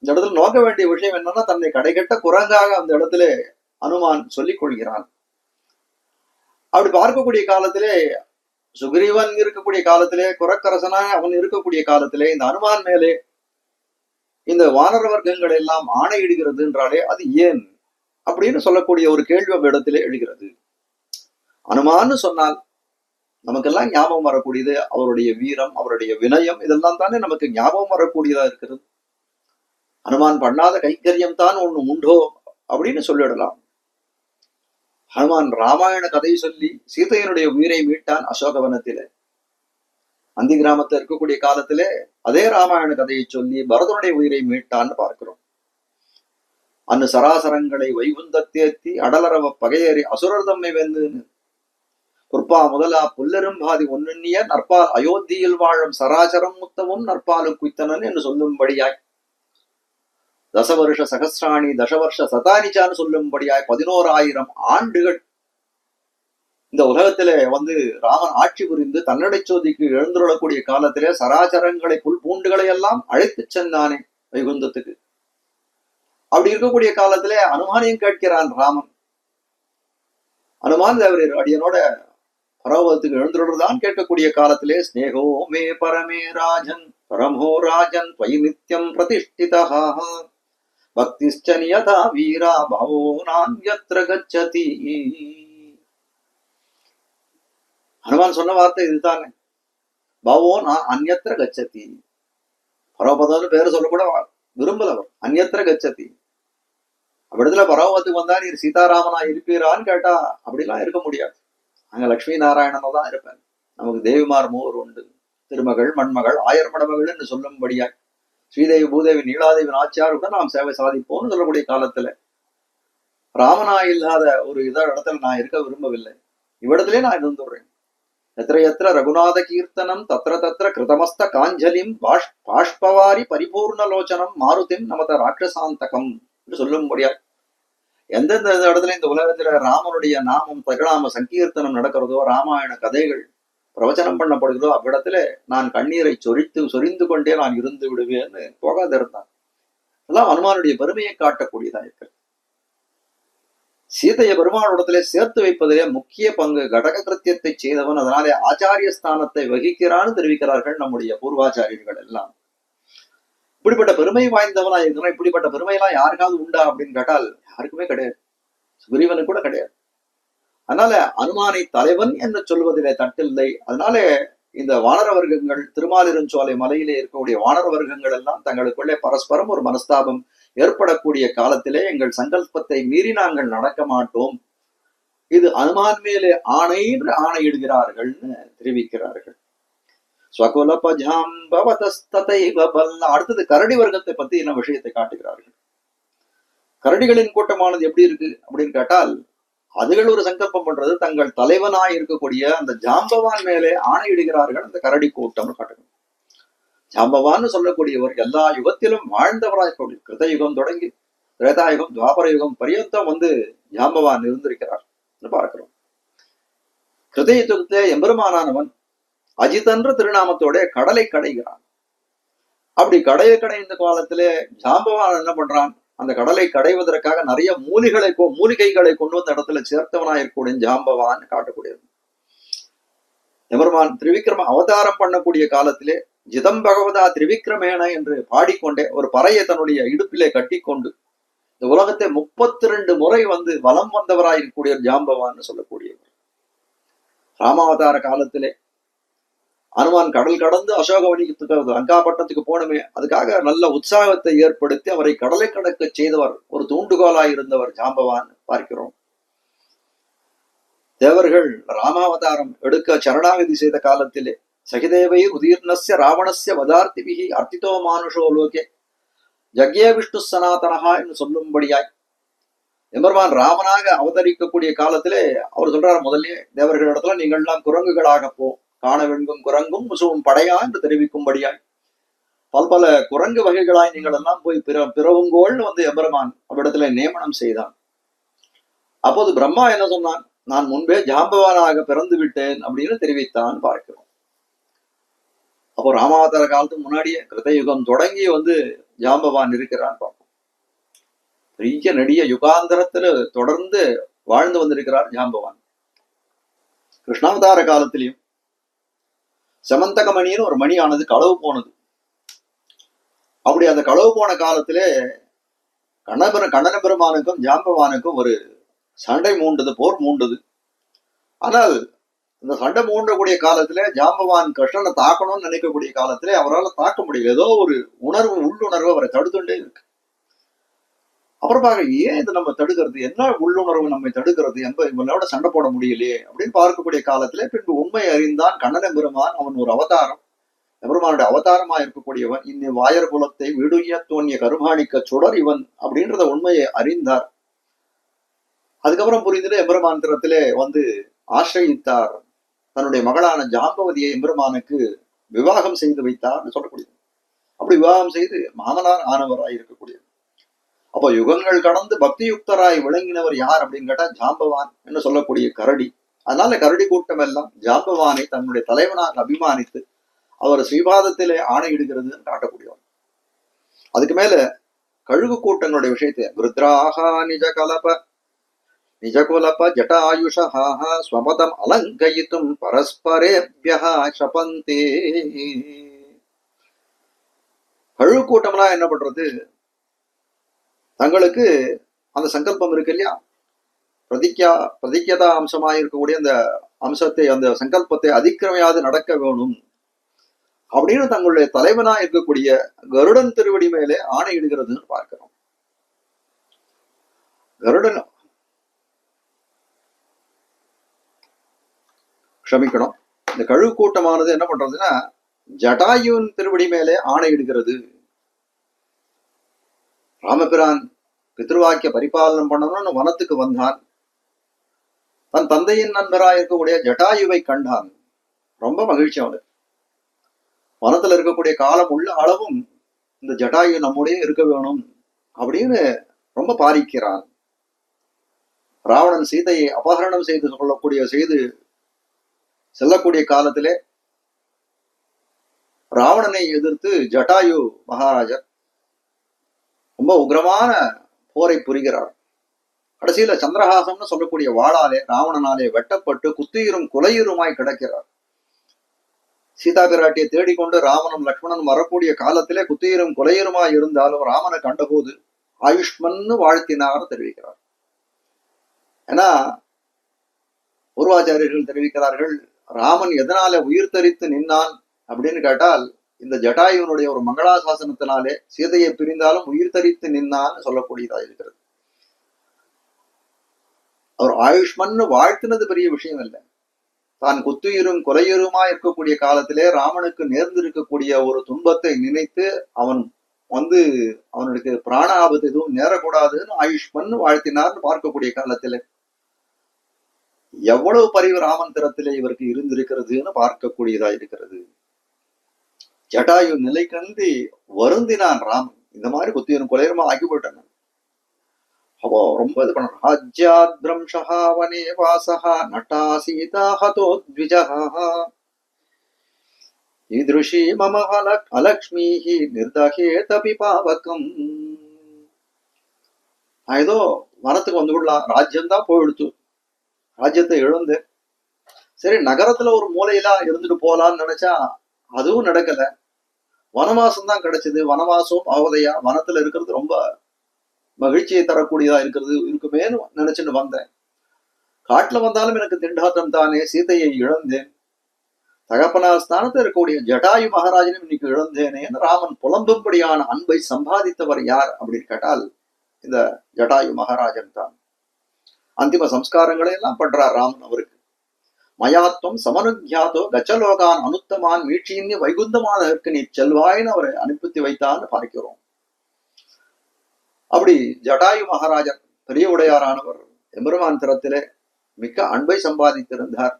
இந்த இடத்துல நோக்க வேண்டிய விஷயம் என்னன்னா, தன்னை கடைகட்ட குரங்காக அந்த இடத்துல அனுமான் சொல்லிக் கொள்கிறான். அப்படி பார்க்கக்கூடிய காலத்திலே சுக்ரீவன் இருக்கக்கூடிய காலத்திலே, குரக்கரசனா அவன் இருக்கக்கூடிய காலத்திலே இந்த அனுமான் மேலே இந்த வானர வர்க்கங்கள் எல்லாம் ஆணையிடுகிறது என்றாலே அது ஏன் அப்படின்னு சொல்லக்கூடிய ஒரு கேள்வி அந்த இடத்திலே எழுகிறது. அனுமான்னு சொன்னால் நமக்கெல்லாம் ஞாபகம் வரக்கூடியது அவருடைய வீரம், அவருடைய வினயம், இதெல்லாம் தானே நமக்கு ஞாபகம் வரக்கூடியதா இருக்கிறது. அனுமான் பண்ணாத கைக்கரியம் தான் ஒண்ணு உண்டோ அப்படின்னு சொல்லிடலாம். ஹனுமான் ராமாயண கதை சொல்லி சீதையனுடைய உயிரை மீட்டான் அசோகவனத்திலே. அந்தி கிராமத்தில் இருக்கக்கூடிய காலத்திலே அதே ராமாயண கதையை சொல்லி பரதனுடைய உயிரை மீட்டான்னு பார்க்கிறோம். அன்னு சராசரங்களை வைகுந்தத்தேத்தி அடலரவ பகையேறி அசுரர் தம்மை வெந்துன்னு பொற்பா முதலா புல்லெரும்பாதி ஒன்னுண்ணிய நற்பால் அயோத்தியில் வாழும் சராசரம் முத்தமும் நற்பாலு குய்த்தனன் என்று சொல்லும்படியாய், தசவருஷ சகசிராணி தசவர்ஷ சதானிச்சான்னு சொல்லும்படியாய் 11,000 ஆண்டுகள் இந்த உலகத்திலே ராமன் ஆட்சி புரிந்து தன்னடை சோதிக்கு எழுந்துள்ளக்கூடிய காலத்திலே சராச்சரங்களை புல் பூண்டுகளை எல்லாம் அழைத்து சென்றானே வைகுந்தத்துக்கு. அப்படி இருக்கக்கூடிய காலத்திலே அனுமானையும் கேட்கிறான் ராமன். அனுமான் தேவரீர் அடியனோட பரவத்துக்கு எழுந்துள்ளதான் கேட்கக்கூடிய காலத்திலே ஸ்நேகோ மே பரமே ராஜன் பரமோ ராஜன் त्वयि நித்யம் பிரதிஷ்டிதா பக்திஷ்ச நியதா வீரா பவோ நான்யத்ர கச்சதி. ஹனுமான் சொன்ன வார்த்தை இதுதானே, பவோ நான் அந்யத்ர கச்சதி. பரவபதம்னு பேரு சொல்ல கூட விரும்பலவர். அந்யத்ர கச்சதி அவ்விடத்துல பரவத்துக்கு வந்தா நீர் சீதாராமனா இருப்பீரான்னு கேட்டா அப்படிலாம் இருக்க முடியாது. அங்க லட்சுமி நாராயணனா தான் இருப்பேன். நமக்கு தேவிமார் 3 உண்டு, திருமகள் மண்மகள் ஆயர் மடமகள் என்று சொல்லும்படியாய் ஸ்ரீதேவி பூதேவி நீலாதேவி நாச்சியாருடன் நாம் சேவை சாதிப்போம்னு சொல்லக்கூடிய காலத்துல ராமனா இல்லாத ஒரு இடத்துல நான் இருக்க விரும்பவில்லை. இவ்விடத்திலே நான் இருந்துடுறேன். எத்திர எத்திர ரகுநாத கீர்த்தனம் தத்திர தத்திர கிருதமஸ்த காஞ்சலிம் பாஷ்பவாரி பரிபூர்ண லோச்சனம் மாருதிம் நமத ராட்சசாந்தகம் என்று சொல்லும்படியாய் எந்தெந்த இடத்துல இந்த உலகத்துல ராமனுடைய நாமம் தகலாம சங்கீர்த்தனம் நடக்கிறதோ, ராமாயண கதைகள் பிரவச்சனம் பண்ணப்படுகிறதோ அவ்விடத்துல நான் கண்ணீரை சொரிந்து கொண்டே நான் இருந்து விடுவேன்னு போகாத இருந்தான். எல்லாம் அனுமானுடைய பெருமையை காட்டக்கூடியதா இருக்கு. சீதையை பெருமானிடத்திலே சேர்த்து வைப்பதிலே முக்கிய பங்கு கடக கிருத்தியத்தை செய்தவன், அதனாலே ஆச்சாரிய ஸ்தானத்தை வகிக்கிறான்னு தெரிவிக்கிறார்கள் நம்முடைய பூர்வாச்சாரியர்கள் எல்லாம். இப்படிப்பட்ட பெருமை வாய்ந்தவனா இருக்கிறான். இப்படிப்பட்ட பெருமை எல்லாம் யாருக்காவது உண்டா அப்படின்னு கேட்டால் யாருக்குமே கிடையாது, சுக்ரீவனுக்கு கூட கிடையாது. அதனால அனுமானை தலைவன் என்று சொல்வதிலே தட்டில்லை. அதனால இந்த வானர வர்க்கங்கள், திருமாலிருஞ்சோலை மலையிலே இருக்கக்கூடிய வானர வர்க்கங்கள் எல்லாம் தங்களுக்குள்ளே பரஸ்பரம் ஒரு மனஸ்தாபம் ஏற்படக்கூடிய காலத்திலே எங்கள் சங்கல்பத்தை மீறி நாங்கள் நடக்க மாட்டோம், இது அனுமான் மேலே ஆணை என்று ஆணையிடுகிறார்கள்னு தெரிவிக்கிறார்கள். அடுத்தது கரடி வர்க்கத்தை பத்தி என்ன விஷயத்தை காட்டுகிறார்கள். கரடிகளின் கூட்டமானது எப்படி இருக்கு அப்படின்னு கேட்டால், அதுகள் ஒரு சங்கல்பம் பண்றது தங்கள் தலைவனாய் இருக்கக்கூடிய அந்த ஜாம்பவான் மேலே ஆணையிடுகிறார்கள். அந்த கரடி கூட்டம் காட்டுங்க. ஜாம்பவான்னு சொல்லக்கூடியவர் எல்லா யுகத்திலும் வாழ்ந்தவராய் கிருதயுகம் தொடங்கி திரேதாயுகம் துவாபர யுகம் பரியந்தம் ஜாம்பவான் இருந்திருக்கிறார் பார்க்கிறோம். கிருதயுகத்திலே எம்பெருமானானவன் அஜிதன்ற திருநாமத்தோட கடலை கடைகிறான். அப்படி கடையை கடைந்த காலத்திலே ஜாம்பவான் என்ன பண்றான், அந்த கடலை கடைவதற்காக நிறைய மூலிகைகளை கொண்டு வந்த இடத்துல சேர்த்தவனாயிருக்கூடிய ஜாம்பவான் காட்டக்கூடியது. எம்பெருமான் திரிவிக்ரம அவதாரம் பண்ணக்கூடிய காலத்திலே ஜிதம் பகவதா திரிவிக்ரமேன என்று பாடிக்கொண்டே ஒரு பறையை தன்னுடைய இடுப்பிலே கட்டி கொண்டு இந்த உலகத்தை 32 முறை வலம் வந்தவராயிருக்கூடிய ஜாம்பவான் சொல்லக்கூடியவர். ராமாவதார காலத்திலே அனுமான் கடல் கடந்து அசோகவனிக்கு லங்காபட்டணத்துக்கு போனமே, அதுக்காக நல்ல உற்சாகத்தை ஏற்படுத்தி அவரை கடலை கடக்க செய்தவர், ஒரு தூண்டுகோலாய் இருந்தவர் ஜாம்பவான் பார்க்கிறோம். தேவர்கள் ராமாவதாரம் எடுக்க சரணாகதி செய்த காலத்திலே சகிதேவை உதீர்ணஸ்ய ராவணஸ்ய வதார்த்திபிகி அர்த்திதோ மானுஷோ லோகே ஜக்யே விஷ்ணு சனாதனஹா என்று சொல்லும்படியாய் எம்பெருமான் ராமனாக அவதரிக்கக்கூடிய காலத்திலே அவர் சொல்றாரு, முதல்ல தேவர்களிடத்துல நீங்கள் எல்லாம் குரங்குகளாக காண வெண்கும் குரங்கும் முசுவும் படையா என்று தெரிவிக்கும்படியாய் பல குரங்கு வகைகளாய் நீங்கள் எல்லாம் போய் பிறவுங்கோள்னு எம்பெருமான் அவரிடத்துல நியமனம் செய்தான். அப்போது பிரம்மா என்ன சொன்னான், நான் முன்பே ஜாம்பவானாக பிறந்து விட்டேன் அப்படின்னு தெரிவித்தான் பார்க்கிறோம். அப்போ ராமாவதார காலத்துக்கு முன்னாடியே கிருதயுகம் தொடங்கி ஜாம்பவான் இருக்கிறான் பார்ப்போம். பெரிய நெடிய யுகாந்தரத்துல தொடர்ந்து வாழ்ந்து வந்திருக்கிறார் ஜாம்பவான். கிருஷ்ணாவதார காலத்திலையும் செமந்தகமணின்னு ஒரு மணியானது களவு போனது. அப்படி அந்த களவு போன காலத்திலே கண்ணன பெருமானுக்கும் ஜாம்பவானுக்கும் ஒரு சண்டை மூண்டது, போர் மூண்டது. ஆனால் இந்த சண்டை மூண்டக்கூடிய காலத்திலே ஜாம்பவான் கிருஷ்ணனை தாக்கணும்னு நினைக்கக்கூடிய காலத்திலே அவரால் தாக்க முடியல. ஏதோ ஒரு உள்ளுணர்வு அவரை தடுத்துட்டே இருக்கு. அப்புறம் பாக்க ஏன் இது நம்ம தடுக்கிறது, என்ன உள்ளுணர்வு நம்மை தடுக்கிறது, இவனோட சண்டை போட முடியலையே அப்படின்னு பார்க்கக்கூடிய காலத்திலே பின்பு உண்மை அறிந்தான் கண்ணன பெருமான். அவன் ஒரு அவதாரம், எம்பெருமானுடைய அவதாரமா இருக்கக்கூடியவன். இன்னி வாயர் குலத்தை விடுய தோன்றிய கருமாணிக்க சுடர் இவன் அப்படின்றத உண்மையை அறிந்தார். அதுக்கப்புறம் புரிந்துட்டு எம்பெருமான் திறத்திலே ஆசிரியித்தார். தன்னுடைய மகளான ஜாம்பவதியை எம்பெருமானுக்கு விவாகம் செய்து வைத்தார் சொல்லக்கூடியது. அப்படி விவாகம் செய்து மாமனார் ஆனவராய் இருக்கக்கூடியது. அப்போ யுகங்கள் கடந்து பக்தி யுக்தராய் விளங்கினவர் யார் அப்படின்னு கேட்டா ஜாம்பவான் என்று சொல்லக்கூடிய கரடி. அதனால கரடி கூட்டம் எல்லாம் ஜாம்பவானை தன்னுடைய தலைவனாக அபிமானித்து அவர் ஸ்ரீபாதத்திலே ஆணையிடுகிறது காட்டக்கூடியவர். அதுக்கு மேல கழுகு கூட்டங்களுடைய விஷயத்தை ருத்ராஹா நிஜகுலப ஜட்டாயுஷஹா ஸ்வமதம் அலங்கயித்தும் பரஸ்பரேப்யஹ ஷபந்தே. கழுகு கூட்டம்லாம் என்ன பண்றது, தங்களுக்கு அந்த சங்கல்பம் இருக்கு இல்லையா, பிரதிக்கியதா அம்சமாக இருக்கக்கூடிய அந்த அம்சத்தை, அந்த சங்கல்பத்தை அதிக்கிரமையாது நடக்க வேணும் அப்படின்னு தங்களுடைய தலைவனா இருக்கக்கூடிய கருடன் திருவடி மேலே ஆணையிடுகிறதுன்னு பார்க்கிறோம். கருடன் க்ஷமிக்கணும், இந்த கழுகு கூட்டமானது என்ன பண்றதுன்னா ஜட்டாயுவின் திருவடி மேலே ஆணையிடுகிறது. ராமபிரான் பித்ருவாக்கிய பரிபாலனம் பண்ணணும்னு வனத்துக்கு வந்தான். தன் தந்தையின் நண்பராக இருக்கக்கூடிய ஜட்டாயுவை கண்டான். ரொம்ப மகிழ்ச்சி அவனுக்கு. வனத்துல இருக்கக்கூடிய காலம் உள்ள அளவும் இந்த ஜட்டாயு நம்முடைய இருக்க வேணும் அப்படின்னு ரொம்ப பாரிக்கிறான். ராவணன் சீதையை அபகரணம் செய்து செல்லக்கூடிய காலத்திலே ராவணனை எதிர்த்து ஜட்டாயு மகாராஜர் ரொம்ப உக்ரமான போரை புரிகிறார். கடைசியில சந்திரஹாசம்னு சொல்லக்கூடிய வாளாலே ராவணனாலே வெட்டப்பட்டு குத்துயிரும் குலையுருமாய் கிடக்கிறார். சீதா பிராட்டியை தேடிக்கொண்டு ராமனும் லக்ஷ்மணனும் வரக்கூடிய காலத்திலே குத்துயிரும் குலையுருமாய் இருந்தாலும் ராமனை கண்டபோது ஆயுஷ்மன்னு வாழ்த்தினார் தெரிவிக்கிறார். ஏன்னா பூர்வாச்சாரியர்கள் தெரிவிக்கிறார்கள், ராமன் எதனால உயிர் தரித்து நின்னான் அப்படின்னு கேட்டால் இந்த ஜட்டாயுனுடைய ஒரு மங்களாசாசனத்தினாலே சீதையை பிரிந்தாலும் உயிர் தரித்து நின்னான்னு சொல்லக்கூடியதா இருக்கிறது. அவர் ஆயுஷ்மன்னு வாழ்த்தினது பெரிய விஷயம் இல்லை. தான் குத்துயிரும் கொலையுருமா இருக்கக்கூடிய காலத்திலே ராமனுக்கு நேர்ந்திருக்கக்கூடிய ஒரு துன்பத்தை நினைத்து அவன் அவனுக்கு பிராண ஆபத்து எதுவும் நேரக்கூடாதுன்னு ஆயுஷ்மன்னு வாழ்த்தினார்னு பார்க்கக்கூடிய காலத்திலே எவ்வளவு பரிவு ராமன் திறத்திலே இவருக்கு இருந்திருக்கிறதுன்னு பார்க்கக்கூடியதா இருக்கிறது. ஜட்டாயு நிலை கண்டு வருந்தினான் ராமன், இந்த மாதிரி குத்தியரும் கொலையருமா ஆக்கி போயிட்டாங்க. அப்போ ரொம்ப இது பண்ண ராஜ்யாத் பிரம்சஹா வனே வாசஹா நட்டா சீதா ஹதோ த்விஜஹா ஈத்ருஷி மம அலக்ஷ்மீஹி நிர்தகேதபி பாவகம். ஏதோ வனத்துக்கு வந்து விடலாம், ராஜ்யம்தான் போயிடுத்து, ராஜ்யத்தை இழந்து சரி நகரத்துல ஒரு மூலையில இருந்துட்டு போலான்னு நினைச்சா அதுவும் நடக்கல. வனவாசம் தான் கிடைச்சது. வனவாசம் அவதையா வனத்துல இருக்கிறது ரொம்ப மகிழ்ச்சியை தரக்கூடியதா இருக்குமேன்னு நினைச்சுட்டு வந்தேன். காட்டுல வந்தாலும் எனக்கு திண்டாட்டம் தானே, சீதையை இழந்தேன், தகப்பனார் ஸ்தானத்தில் இருக்கக்கூடிய ஜட்டாயு மகாராஜனும் இன்னைக்கு இழந்தேனே. ராமன் புலம்பும்படியான அன்பை சம்பாதித்தவர் யார் அப்படின்னு கேட்டால் இந்த ஜட்டாயு மகாராஜன் தான். அந்திம சம்ஸ்காரங்களை எல்லாம் பண்றார் ராமன் அவருக்கு. மயாத்வம் சமனுக்யாதோ கச்சலோகான் அனுத்தமான் மீட்சியின் வைகுந்தமானதற்கு நீ செல்வாயின்னு அவரை அனுப்பி வைத்தான்னு பார்க்கிறோம். அப்படி ஜட்டாயு மகாராஜன் பெரிய உடையாரானவர் எம்பெருமான் திறத்திலே மிக்க அன்பை சம்பாதித்திருந்தார்.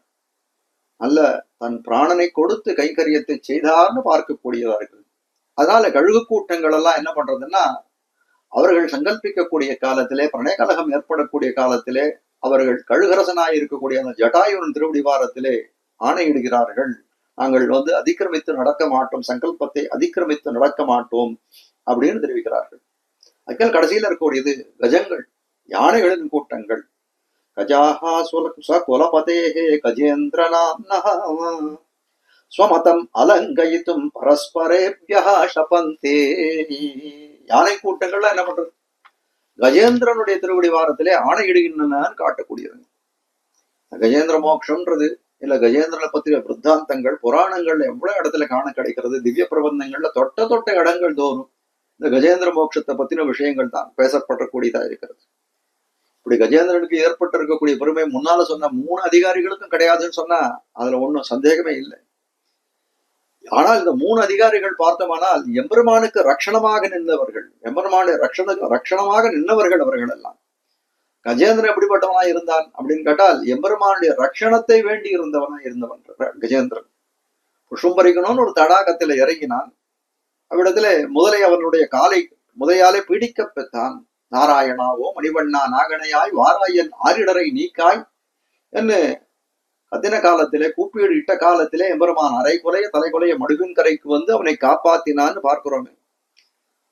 நல்ல தன் பிராணனை கொடுத்து கைங்கரியத்தை செய்தார்னு பார்க்கக்கூடியதா இருக்குது. அதனால கழுகு கூட்டங்கள் எல்லாம் என்ன பண்றதுன்னா, அவர்கள் சங்கல்பிக்கக்கூடிய காலத்திலே பிரணய கலகம் ஏற்படக்கூடிய காலத்திலே அவர்கள் கழுகரசனாய் இருக்கக்கூடிய அந்த ஜட்டாயுவின் திருவடிவாரத்திலே ஆணையிடுகிறார்கள், நாங்கள் அதிக்கிரமித்து நடக்க மாட்டோம், சங்கல்பத்தை அதிக்கிரமித்து நடக்க மாட்டோம் அப்படின்னு தெரிவிக்கிறார்கள். அக்கல் கடைசியில இருக்கக்கூடியது கஜங்கள், யானைகளின் கூட்டங்கள். கஜாஹா குலபதேஹே கஜேந்திரநாம்னஹ ஸ்வமதம் அலங்கயித்தும் பரஸ்பரேப்யஹ ஷபந்தே. யானை கூட்டங்கள்லாம் என்ன பண்றது, கஜேந்திரனுடைய திருவடி வாரத்திலே ஆணையிடுகின்றன காட்டக்கூடியது. கஜேந்திர மோட்சம்ன்றது இல்ல கஜேந்திரனை பற்றிய விருத்தாந்தங்கள் புராணங்கள்ல எவ்வளவு இடத்துல காண கிடைக்கிறது. திவ்ய பிரபந்தங்கள்ல தொட்ட இடங்கள் தோறும் இந்த கஜேந்திர மோட்சத்தை பத்தின விஷயங்கள் தான் பேசப்படக்கூடியதா இருக்கிறது. இப்படி கஜேந்திரனுக்கு ஏற்பட்டு இருக்கக்கூடிய பெருமை முன்னால சொன்ன 3 அதிகாரிகளுக்கும் கிடையாதுன்னு சொன்னா அதுல ஒன்றும் சந்தேகமே இல்லை. ஆனால் இந்த 3 அதிகாரிகள் பார்த்தோமானால் எம்பெருமானுக்கு ரட்சணமாக நின்றவர்கள், எம்பெருமானுடைய ரட்சணமாக நின்றவர்கள் அவர்கள் எல்லாம். கஜேந்திரன் எப்படிப்பட்டவனா இருந்தான் அப்படின்னு கேட்டால் எம்பெருமானுடைய ரட்சணத்தை வேண்டி இருந்தவன் கஜேந்திரன். புஷ்பம் பறிக்கணும்னு ஒரு தடாகத்துல இறங்கினான். அவ்விடத்துல முதலை அவனுடைய முதையாலே பீடிக்க பெற்றான். நாராயணாவோ மணிவண்ணா நாகனையாய் வாராயன் ஆரிடரை நீக்காய் என்று கத்தின காலத்திலே கூப்பீடு இட்ட காலத்திலே எம்பெருமான் அரைக்குலைய தலைக்குலைய மடுவின் கரைக்கு அவனை காப்பாத்தினான்னு பார்க்கிறோமே.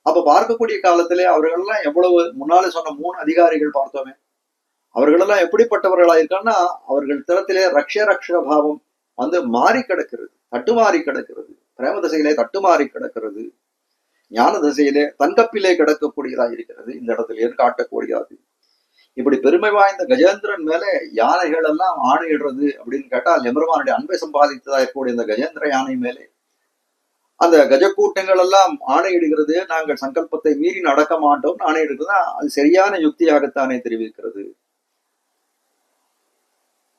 அப்ப பார்க்கக்கூடிய காலத்திலே அவர்களெல்லாம் எவ்வளவு முன்னாலே சொன்ன 3 அதிகாரிகள் பார்த்தோமே, அவர்களெல்லாம் எப்படிப்பட்டவர்களா இருக்கான்னா அவர்கள் திறத்திலே ரக்ஷ பாவம் மாறி கிடக்கிறது, தட்டுமாறி கிடக்கிறது. பிரேம திசையிலே தட்டுமாறி கிடக்கிறது, ஞான திசையிலே தங்கப்பிலே கிடக்கக்கூடியதா இருக்கிறது. இந்த இடத்துல காட்டக்கூடியது. இப்படி பெருமை வாய்ந்த கஜேந்திரன் மேல யானைகள் எல்லாம் ஆணையிடுறது அப்படின்னு கேட்டால் எம்பெருமானுடைய அன்பை சம்பாதித்ததா இருக்கக்கூடிய இந்த கஜேந்திர யானை மேலே அந்த கஜக்கூட்டங்கள் எல்லாம் ஆணையிடுகிறது. நாங்கள் சங்கல்பத்தை மீறி நடக்க மாட்டோம் ஆணையிடுகிறதா, அது சரியான யுக்தியாகத்தானே தெரிவிக்கிறது.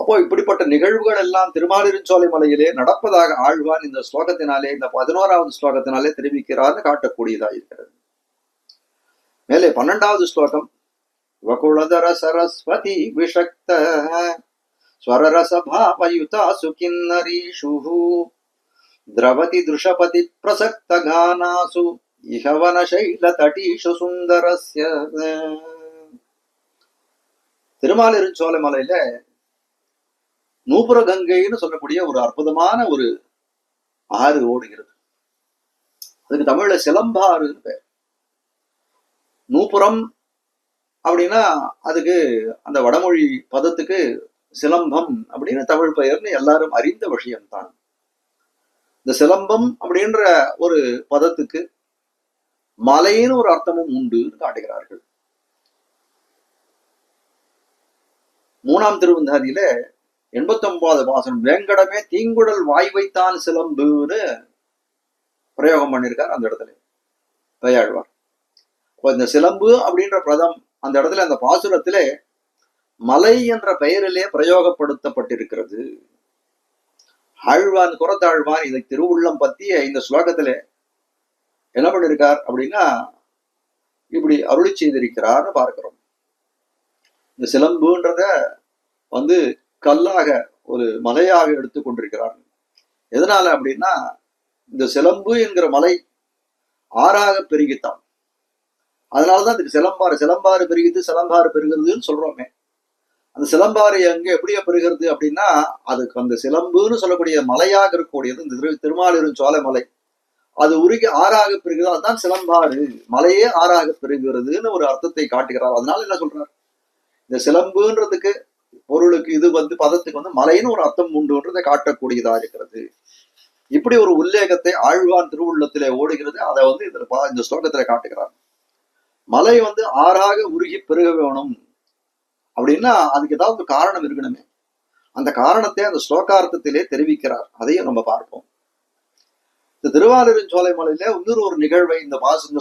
அப்போ இப்படிப்பட்ட நிகழ்வுகள் எல்லாம் திருமாலிருஞ்சோலை மலையிலே நடப்பதாக ஆழ்வான் இந்த ஸ்லோகத்தினாலே, இந்த 11வது ஸ்லோகத்தினாலே தெரிவிக்கிறார்னு காட்டக்கூடியதா இருக்கிறது. மேலே 12வது ஸ்லோகம், வகுளதர சரஸ்வதி விஷக்த ஸ்வரரசபாவயுதா சுகின்னரீஷு திரவதி திருஷபதி பிரசக்த கானாசு இஹவன சைல தடீஷு சுந்தரஸ்ய. திருமாலிருஞ்சோலை மலையில நூபுர கங்கைன்னு சொல்லக்கூடிய ஒரு அற்புதமான ஒரு ஆறு ஓடுகிறது. அதுக்கு தமிழ்ல சிலம்பாறுன்னு பேர். நூபுரம் அப்படின்னா அதுக்கு அந்த வடமொழி பதத்துக்கு சிலம்பம் அப்படின்னு தமிழ் பெயர்னு எல்லாரும் அறிந்த விஷயம்தான். இந்த சிலம்பம் அப்படின்ற ஒரு பதத்துக்கு மலைன்னு ஒரு அர்த்தமும் உண்டு காட்டுகிறார்கள். 3ஆம் திருவந்தாதியில 89வது வாசனம், வேங்கடமே தீங்குடல் வாய் வைத்தான் சிலம்புன்னு பிரயோகம் பண்ணியிருக்கார் அந்த இடத்துல பெயாழ்வார். இந்த சிலம்பு அப்படின்ற பதம் அந்த இடத்துல அந்த பாசுரத்திலே மலை என்ற பெயரிலே பிரயோகப்படுத்தப்பட்டிருக்கிறது. ஆழ்வான் குறத்தாழ்வான் இதை திருவுள்ளம் பத்திய இந்த ஸ்லோகத்திலே என்ன பண்ணிருக்கார் அப்படின்னா இப்படி அருளி செய்திருக்கிறார்னு பார்க்கிறோம். இந்த சிலம்புன்றத கல்லாக ஒரு மலையாக எடுத்து கொண்டிருக்கிறார். எதனால அப்படின்னா இந்த சிலம்பு என்கிற மலை ஆறாக பெருகித்தான். அதனாலதான் அதுக்கு சிலம்பாறு பெருகிது சிலம்பாறு பெருகிறதுன்னு சொல்றோமே. அந்த சிலம்பாறு எங்க எப்படியா பெறுகிறது அப்படின்னா அதுக்கு அந்த சிலம்புன்னு சொல்லக்கூடிய மலையாக இருக்கக்கூடியது இந்த திருமாலிருஞ்சோலை மலை, அது உருகி ஆறாக பெறுகிறது. அதுதான் சிலம்பாறு, மலையே ஆறாக பெறுகிறதுன்னு ஒரு அர்த்தத்தை காட்டுகிறார். அதனால என்ன சொல்றார், இந்த சிலம்புன்றதுக்கு பொருளுக்கு இது பதத்துக்கு மலைன்னு ஒரு அர்த்தம் உண்டுன்றதை காட்டக்கூடியதா இருக்கிறது. இப்படி ஒரு உல்லேகத்தை ஆழ்வான் திருவுள்ளத்திலே ஓடுகிறது. அதை இந்த ஸ்லோகத்திலே காட்டுகிறார். மலை ஆறாக உருகி பெருக வேணும் அப்படின்னா அதுக்கு ஏதாவது காரணம் இருக்கணுமே. அந்த காரணத்தை அந்த ஸ்லோகார்த்தத்திலே தெரிவிக்கிறார். அதையும் நம்ம பார்ப்போம். இந்த திருவாலிருஞ்சோலை மலையில ஒரு நிகழ்வை இந்த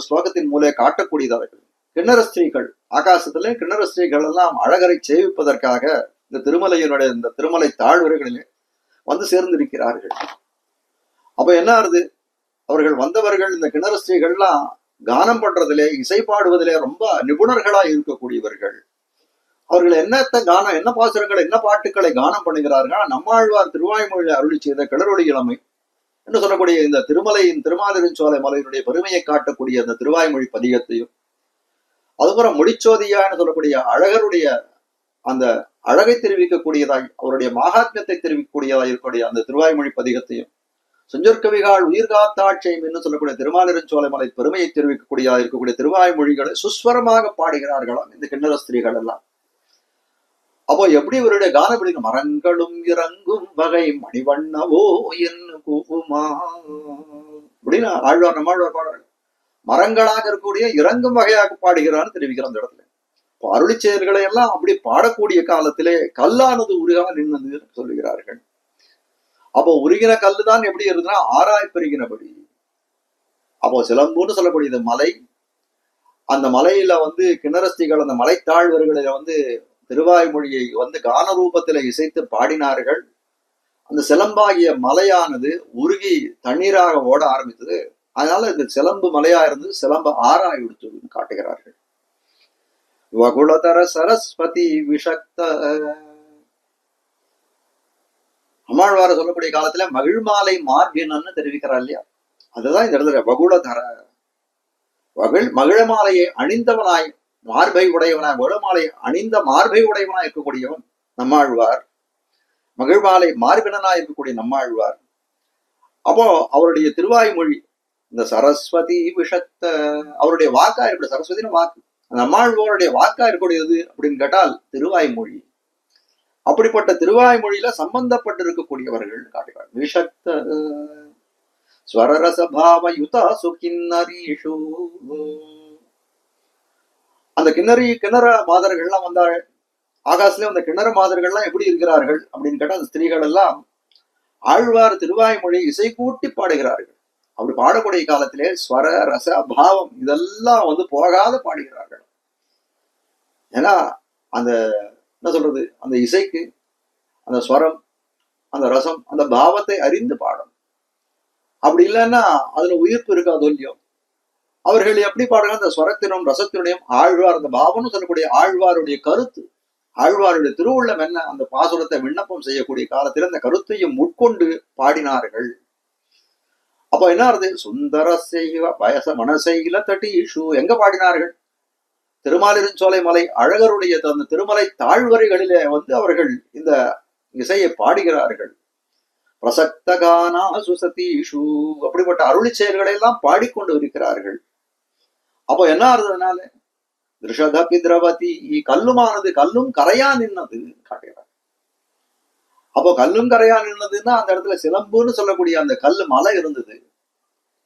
ஸ்லோகத்தின் மூலம் காட்டக்கூடியதாக இருக்கு. கிண்ணற ஸ்திரீகள், ஆகாசத்திலே கிண்ணற ஸ்திரீகள் எல்லாம் அழகரை சேவிப்பதற்காக இந்த திருமலையினுடைய இந்த திருமலை தாழ்வரைகளிலே சேர்ந்திருக்கிறார்கள். அப்ப என்ன ஆறுது, அவர்கள் வந்தவர்கள் இந்த கிண்ணற ஸ்திரீகள்லாம் கானம் பண்றதிலே இசை பாடுவதிலே ரொம்ப நிபுணர்களா இருக்கக்கூடியவர்கள். அவர்கள் என்ன பாசுரங்களை என்ன பாட்டுக்களை கானம் பண்ணுகிறார்கள். நம்மாழ்வார் திருவாய்மொழி அருளி செய்த கிளறொளி இளமை என்று சொல்லக்கூடிய இந்த திருமாலிருஞ்சோலை மலையினுடைய பெருமையை காட்டக்கூடிய அந்த திருவாய்மொழி பதிகத்தையும், அதுபுறம் முடிச்சோதியான்னு சொல்லக்கூடிய அழகருடைய அந்த அழகை தெரிவிக்கக்கூடியதாய் அவருடைய மகாத்மியத்தை தெரிவிக்கக்கூடியதாய் இருக்கக்கூடிய அந்த திருவாய்மொழி பதிகத்தையும், செஞ்சொற்கவிகாள் உயிர்காத்தாட்சியம் என்று சொல்லக்கூடிய திருமாலிருஞ்சோலை மலை பெருமையை தெரிவிக்கக்கூடியதா இருக்கக்கூடிய திருவாய்மொழிகளை சுஸ்வரமாக பாடுகிறார்களாம் இந்த கிண்ணற ஸ்திரீகள் எல்லாம். அப்போ எப்படி இவருடைய கானம் பிடிக்கும், மரங்களும் இறங்கும் வகை மணிவண்ணவோ என்று கூவுமா அப்படின்னு ஆழ்வார் நம்மாழ்வார் பாடுறாங்க. மரங்களாக இருக்கக்கூடிய இறங்கும் வகையாக பாடுகிறான்னு தெரிவிக்கிற அந்த இடத்துல. அருளி செயல்களை எல்லாம் அப்படி பாடக்கூடிய காலத்திலே கல்லானது உருகா நின்னது சொல்லுகிறார்கள். அப்போ உருகின கல்லுதான் எப்படி இருக்குன்னா ஆராய் பெருகினபடி. அப்போ சிலம்புன்னு சொல்லக்கூடியது மலை. அந்த மலையில கிண்ணறஸ்திகள் அந்த மலை தாழ்வர்களில திருவாய்மொழியை கான ரூபத்தில இசைத்து பாடினார்கள். அந்த சிலம்பாகிய மலையானது உருகி தண்ணீராக ஓட ஆரம்பித்தது. அதனால இது சிலம்பு மலையா இருந்து சிலம்பு ஆறாய் விடுத்ததுன்னு காட்டுகிறார்கள். வகுளதர சரஸ்வதி விஷக்த அம்மாழ்வார சொல்லக்கூடிய காலத்துல மகிழ்மாலை மார்பினன்னு தெரிவிக்கிறார் இல்லையா. அதுதான் இந்த இடத்துல வகுளதர மகிழமாலையை அணிந்தவனாய் மார்பை உடையவனாய் மகிழமாலை அணிந்த மார்பை உடையவனாய் இருக்கக்கூடியவன் நம்மாழ்வார். மகிழ்மாலை மார்பினனாய் இருக்கக்கூடிய நம்மாழ்வார். அப்போ அவருடைய திருவாய்மொழி இந்த சரஸ்வதி விஷக்த அவருடைய வாக்கா இருக்கக்கூடிய சரஸ்வதினு வாக்கு நம்மாழ்வாருடைய வாக்கா இருக்கக்கூடியது அப்படின்னு கேட்டால் திருவாய்மொழி. அப்படிப்பட்ட திருவாய்மொழியில சம்பந்தப்பட்டிருக்கக்கூடியவர்கள் காட்டுகிறார். விஷக்த ஸ்வரரசபாவ யுதா சுகின்னரீஷு. அந்த கிணற மாதர்கள்லாம் வந்தாள். ஆகாசிலே அந்த கிணற மாதர்கள்லாம் எப்படி இருக்கிறார்கள் அப்படின்னு கேட்டா அந்த ஸ்திரீகள் எல்லாம் ஆழ்வார் திருவாய்மொழி இசை கூட்டி பாடுகிறார்கள். அப்படி பாடக்கூடிய காலத்திலே ஸ்வர ரச பாவம் இதெல்லாம் போகாத பாடுகிறார்கள். ஏன்னா அந்த என்ன சொல்றது, அந்த இசைக்கு அந்த ஸ்வரம் அந்த ரசம் அந்த பாவத்தை அறிந்து பாடும். அப்படி இல்லைன்னா அதுல உயிர்ப்பு இருக்காது இல்லையோ. அவர்கள் எப்படி பாடுறாங்க, அந்த ஸ்வரத்தினும் ரசத்தினுடையும் ஆழ்வார் அந்த பாவம்னு சொல்லக்கூடிய ஆழ்வாருடைய கருத்து, ஆழ்வாருடைய திருவுள்ளம் என்ன, அந்த பாசுரத்தை விண்ணப்பம் செய்யக்கூடிய காலத்தில் அந்த கருத்தையும் உட்கொண்டு பாடினார்கள். அப்ப என்ன ஆறுது, சுந்தர செய்வ வயச மனசையில தட்டீஷு எங்க பாடினார்கள், திருமாலிருஞ்சோலை மலை அழகருடைய அந்த திருமலை தாழ்வரைகளிலே அவர்கள் இந்த இசையை பாடுகிறார்கள். பிரசக்தகானா சுசதீஷு அப்படிப்பட்ட அருளி செயல்களை எல்லாம் பாடிக்கொண்டு இருக்கிறார்கள். அப்போ என்ன ஆறுதுனால திருஷதபி திரவதி, கல்லுமானது கல்லும் கரையா நின்னது காட்டுகிறார். அப்போ கல்லும் கரையா நின்னதுன்னா அந்த இடத்துல சிலம்புன்னு சொல்லக்கூடிய அந்த கல்லு மலை இருந்தது.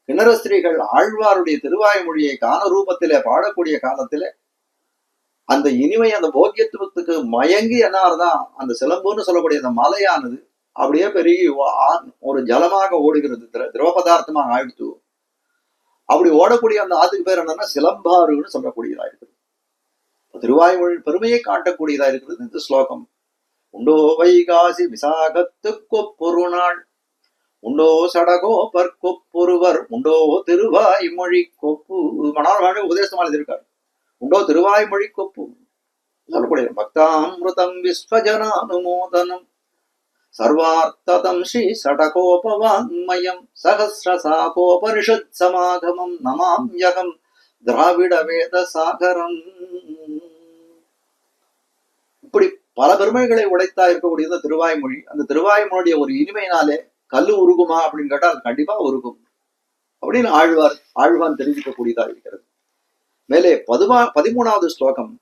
கிணறு ஸ்திரீகள் ஆழ்வாருடைய திருவாய்மொழியை கான ரூபத்திலே பாடக்கூடிய காலத்திலே அந்த இனிமை, அந்த போக்கியத்துவத்துக்கு மயங்கி என்னார்தான் அந்த சிலம்புன்னு சொல்லக்கூடிய அந்த மலையானது அப்படியே பெருகி ஒரு ஜலமாக ஓடுகிறது, திரவ பதார்த்தமாக ஆயிடுத்து. அப்படி ஓடக்கூடிய அந்த ஆத்துக்கு பேர் என்னன்னா சிலம்பாறுன்னு சொல்லக்கூடியதா இருக்குது. திருவாய்மொழி பெருமையை காட்டக்கூடியதா இருக்கிறது இந்த ஸ்லோகம். உண்டோ வைகாசி விசாகத்து கொப்பொருநாள், உண்டோ சடகோ பற்கொப்பொருவர், உண்டோ திருவாய்மொழி கொப்பு. மணாள் உபதேசமாக இருக்கார். உண்டோ திருவாய்மொழி கொப்பு சொல்லக்கூடிய பக்தாமிருதம் விஸ்வஜனானுமோதனம் சர்வார்த்ததம் ஸ்ரீ சடகோபவாங்மயம் சகசிரசாகோபனிஷத் சமாகமம் நமாம்யகம் திராவிட வேத சாகரம். இப்படி பல பெருமைகளை உடைத்தா இருக்கக்கூடியது திருவாய்மொழி. அந்த திருவாய்மொழிய ஒரு இனிமையினாலே கல்லு உருகுமா அப்படின்னு கேட்டால் கண்டிப்பா உருகும் அப்படின்னு ஆழ்வான் தெரிவிக்கக்கூடியதா இருக்கிறது. மேலே 13வது ஸ்லோகம்.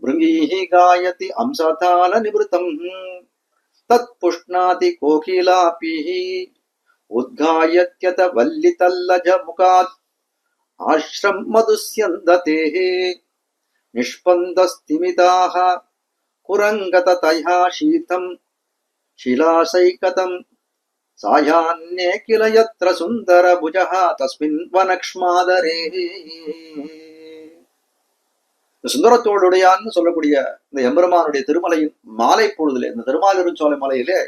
பிருங்கீஹி காயதி அம்சதால நிவృతం தத் புஷ்ணாதி கோகிலாபிஹி உத்காயத்யத வல்லிதல்லஜ முகாத் ஆஷ்ரம் மதுஸ்யந்ததேஹே நிஷ்பந்தஸ்திமிதாஹ குரங்கத தயா சீதம் ஷிலாசைகதம் சாயான்யே கில யத்ர சுந்தர புஜஹ தஸ்மின் வனக்ஷ்மாதரே. சுந்தரத்தோடுடையான்னு சொல்லக்கூடிய இந்த எம்பெருமானுடைய திருமலையின் மாலை பொழுதிலே, இந்த திருமாலிருஞ்சோலை மலையிலே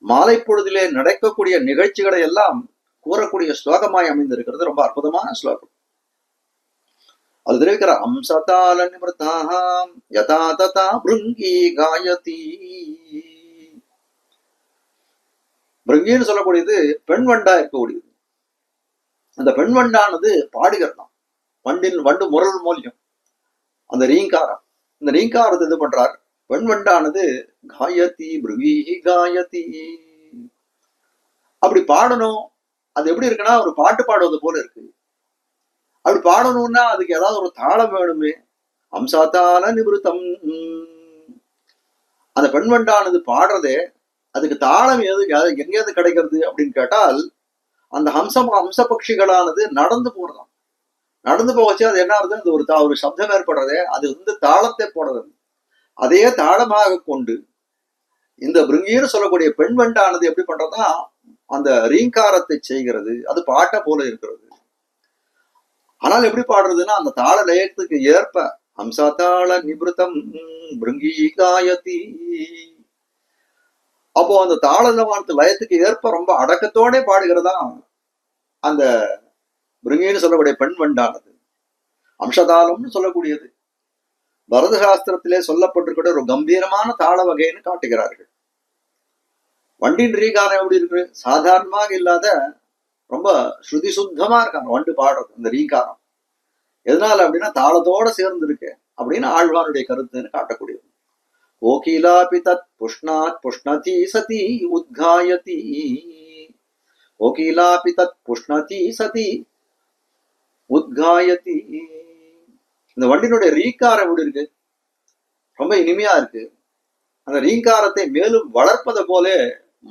மாலை பொழுதிலே நடக்கக்கூடிய நிகழ்ச்சிகளை எல்லாம் கூறக்கூடிய ஸ்லோகமாய் அமைந்திருக்கிறது. ரொம்ப அற்புதமான ஸ்லோகம். அது தெரிவிக்கிற அம்சதால நிவృతాஹாம் யதா ததா பிருங்கி காயதி. பிருங்கின்னு சொல்லக்கூடியது பெண் வண்டா இருக்கக்கூடியது. அந்த பெண் வண்டானது பாடுகிறதாம். வண்டு முரல் மூலியம் அந்த ரீங்காரம், இந்த ரீங்காரத்தை இது பண்றார். பெண் வண்டானது காயதி பிருங்கி காயதி அப்படி பாடணும். அது எப்படி இருக்குன்னா ஒரு பாட்டு பாடுவது போல இருக்கு. அப்படி பாடணும்னா அதுக்கு ஏதாவது ஒரு தாளம் வேணுமே. அம்சாத்தால நிவృతం. அந்த பெண் வண்டானது பாடுறதே அதுக்கு தாளம் எங்கேயாவது கிடைக்கிறது அப்படின்னு கேட்டால் அந்த ஹம்ச பட்சிகளானது நடந்து போறதாம். நடந்து போகச்சு அது என்ன ஆகுது, அது ஒரு சப்தம் ஏற்படுறதே, அது தாளத்தை போடுறது. அதே தாளமாக கொண்டு இந்த பிருங்கின்னு சொல்லக்கூடிய பெண் வண்டானது எப்படி பண்றதுன்னா அந்த ரீங்காரத்தை செய்கிறது. அது பாட்டை போல இருக்கிறது. ஆனால் எப்படி பாடுறதுன்னா அந்த தாள லயத்துக்கு ஏற்ப ஹம்சதாள நிவృతం பிருங்கி காயதி. அப்போ அந்த தாளவானத்து லயத்துக்கு ஏற்ப ரொம்ப அடக்கத்தோட பாடுகிறதா அந்த பிருங்கின்னு சொல்லக்கூடிய பெண் வண்டானது. அம்சதாளம்னு சொல்லக்கூடியது பரத சாஸ்திரத்திலே சொல்லப்பட்டிருக்கிற ஒரு கம்பீரமான தாள வகைன்னு காட்டுகிறார்கள். வண்டின் ரீகாரம் எப்படி இருக்கு, சாதாரணமாக இல்லாத ரொம்ப ஸ்ருதி சுத்தமா இருக்காங்க வண்டு பாடுறது அந்த ரீகாரம். எதனால அப்படின்னா தாளத்தோட சேர்ந்து இருக்கு அப்படின்னு ஆழ்வானுடைய கருத்துன்னு காட்டக்கூடியது. கோகிலாபி தத் புஷ்ணாத் புஷ்ணதி சதி உத்காயதி. கோகிலாபி தத் புஷ்ணதி சதி உத்காயதி. இந்த வண்டினுடைய ரீங்காரம் எப்படி இருக்கு, ரொம்ப இனிமையா இருக்கு. அந்த ரீங்காரத்தை மேலும் வளர்ப்பதை போல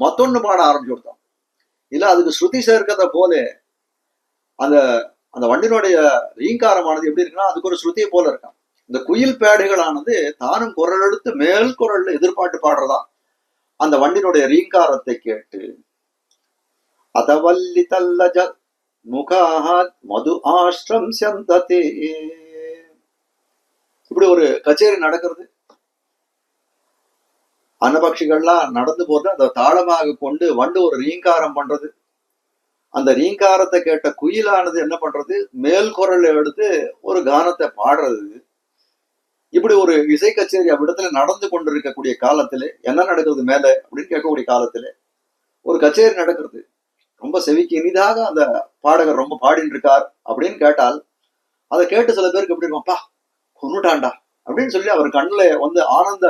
மத்தொன்னு பாட ஆரம்பிச்சு கொடுத்தோம். இல்ல அதுக்கு ஸ்ருதி சேர்க்கத போல அந்த அந்த வண்டினுடைய ரீங்காரமானது எப்படி இருக்குன்னா அதுக்கு ஒரு ஸ்ருதியை போல இருக்கான். இந்த குயில் பேடுகளானது தானும் குரல் எடுத்து மேல் குரல்ல எதிர்பார்த்து பாடுறதா அந்த வண்டினுடைய ரீங்காரத்தை கேட்டு அதவல்லி தல்லஜ முகாத் மது ஆஷ்ரம் சந்ததே. இப்படி ஒரு கச்சேரி நடக்கிறது. அன்னபக்ஷிகள்லாம் நடந்து போறது அந்த தாளமாக கொண்டு வண்டு ஒரு ரீங்காரம் பண்றது. அந்த ரீங்காரத்தை கேட்ட குயிலானது என்ன பண்றது, மேல் குரல் எடுத்து ஒரு கானத்தை பாடுறது. இப்படி ஒரு இசை கச்சேரி அவ்விடத்துல நடந்து கொண்டிருக்கக்கூடிய காலத்திலே என்ன நடக்கிறது மேல அப்படின்னு கேட்கக்கூடிய காலத்திலே ஒரு கச்சேரி நடக்கிறது. ரொம்ப செவிக்கு இனிதாக அந்த பாடகர் ரொம்ப பாடிட்டு இருக்கார் அப்படின்னு கேட்டால் அதை கேட்டு சில பேருக்கு எப்படி இருக்கும், அப்பா கொன்னுட்டாண்டா அப்படின்னு சொல்லி அவர் கண்ணுல ஆனந்த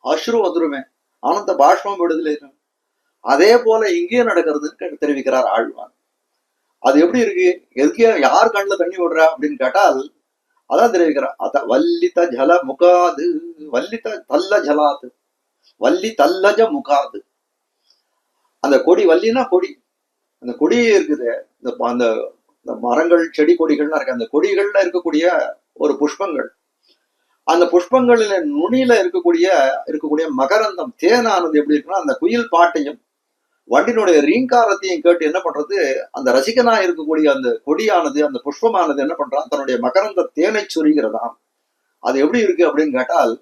அஸ்ரு வந்துருமே, ஆனந்த பாஷ்பம் விடுதலை. அதே போல இங்கேயும் நடக்கிறதுன்னு தெரிவிக்கிறார் ஆழ்வான். அது எப்படி இருக்கு, எதுக்கே யார் கண்ணுல தண்ணி விடுறா அப்படின்னு கேட்டால் அதான் தெரிவிக்கிறார். அத வல்லித ஜல முகாது, வல்லித தல்ல ஜலாது, வள்ளி தல்லஜ முகாது. அந்த கொடி, வள்ளினா கொடி, அந்த கொடி இருக்குது, அந்த மரங்கள் செடி கொடிகள்லாம் இருக்கு, அந்த கொடிகள்ல இருக்கக்கூடிய ஒரு புஷ்பங்கள், அந்த புஷ்பங்களில நுனியில இருக்கக்கூடிய மகரந்தம் தேனானது எப்படி இருக்குன்னா அந்த குயில் பாட்டையும் வண்டினுடைய ரீங்காரத்தையும் கேட்டு என்ன பண்றது, அந்த ரசிகனா இருக்கக்கூடிய அந்த கொடியானது, அந்த புஷ்பமானது என்ன பண்றான், தன்னுடைய மகரந்த தேனை சொரிகிறதாம். அது எப்படி இருக்கு அப்படின்னு கேட்டால்,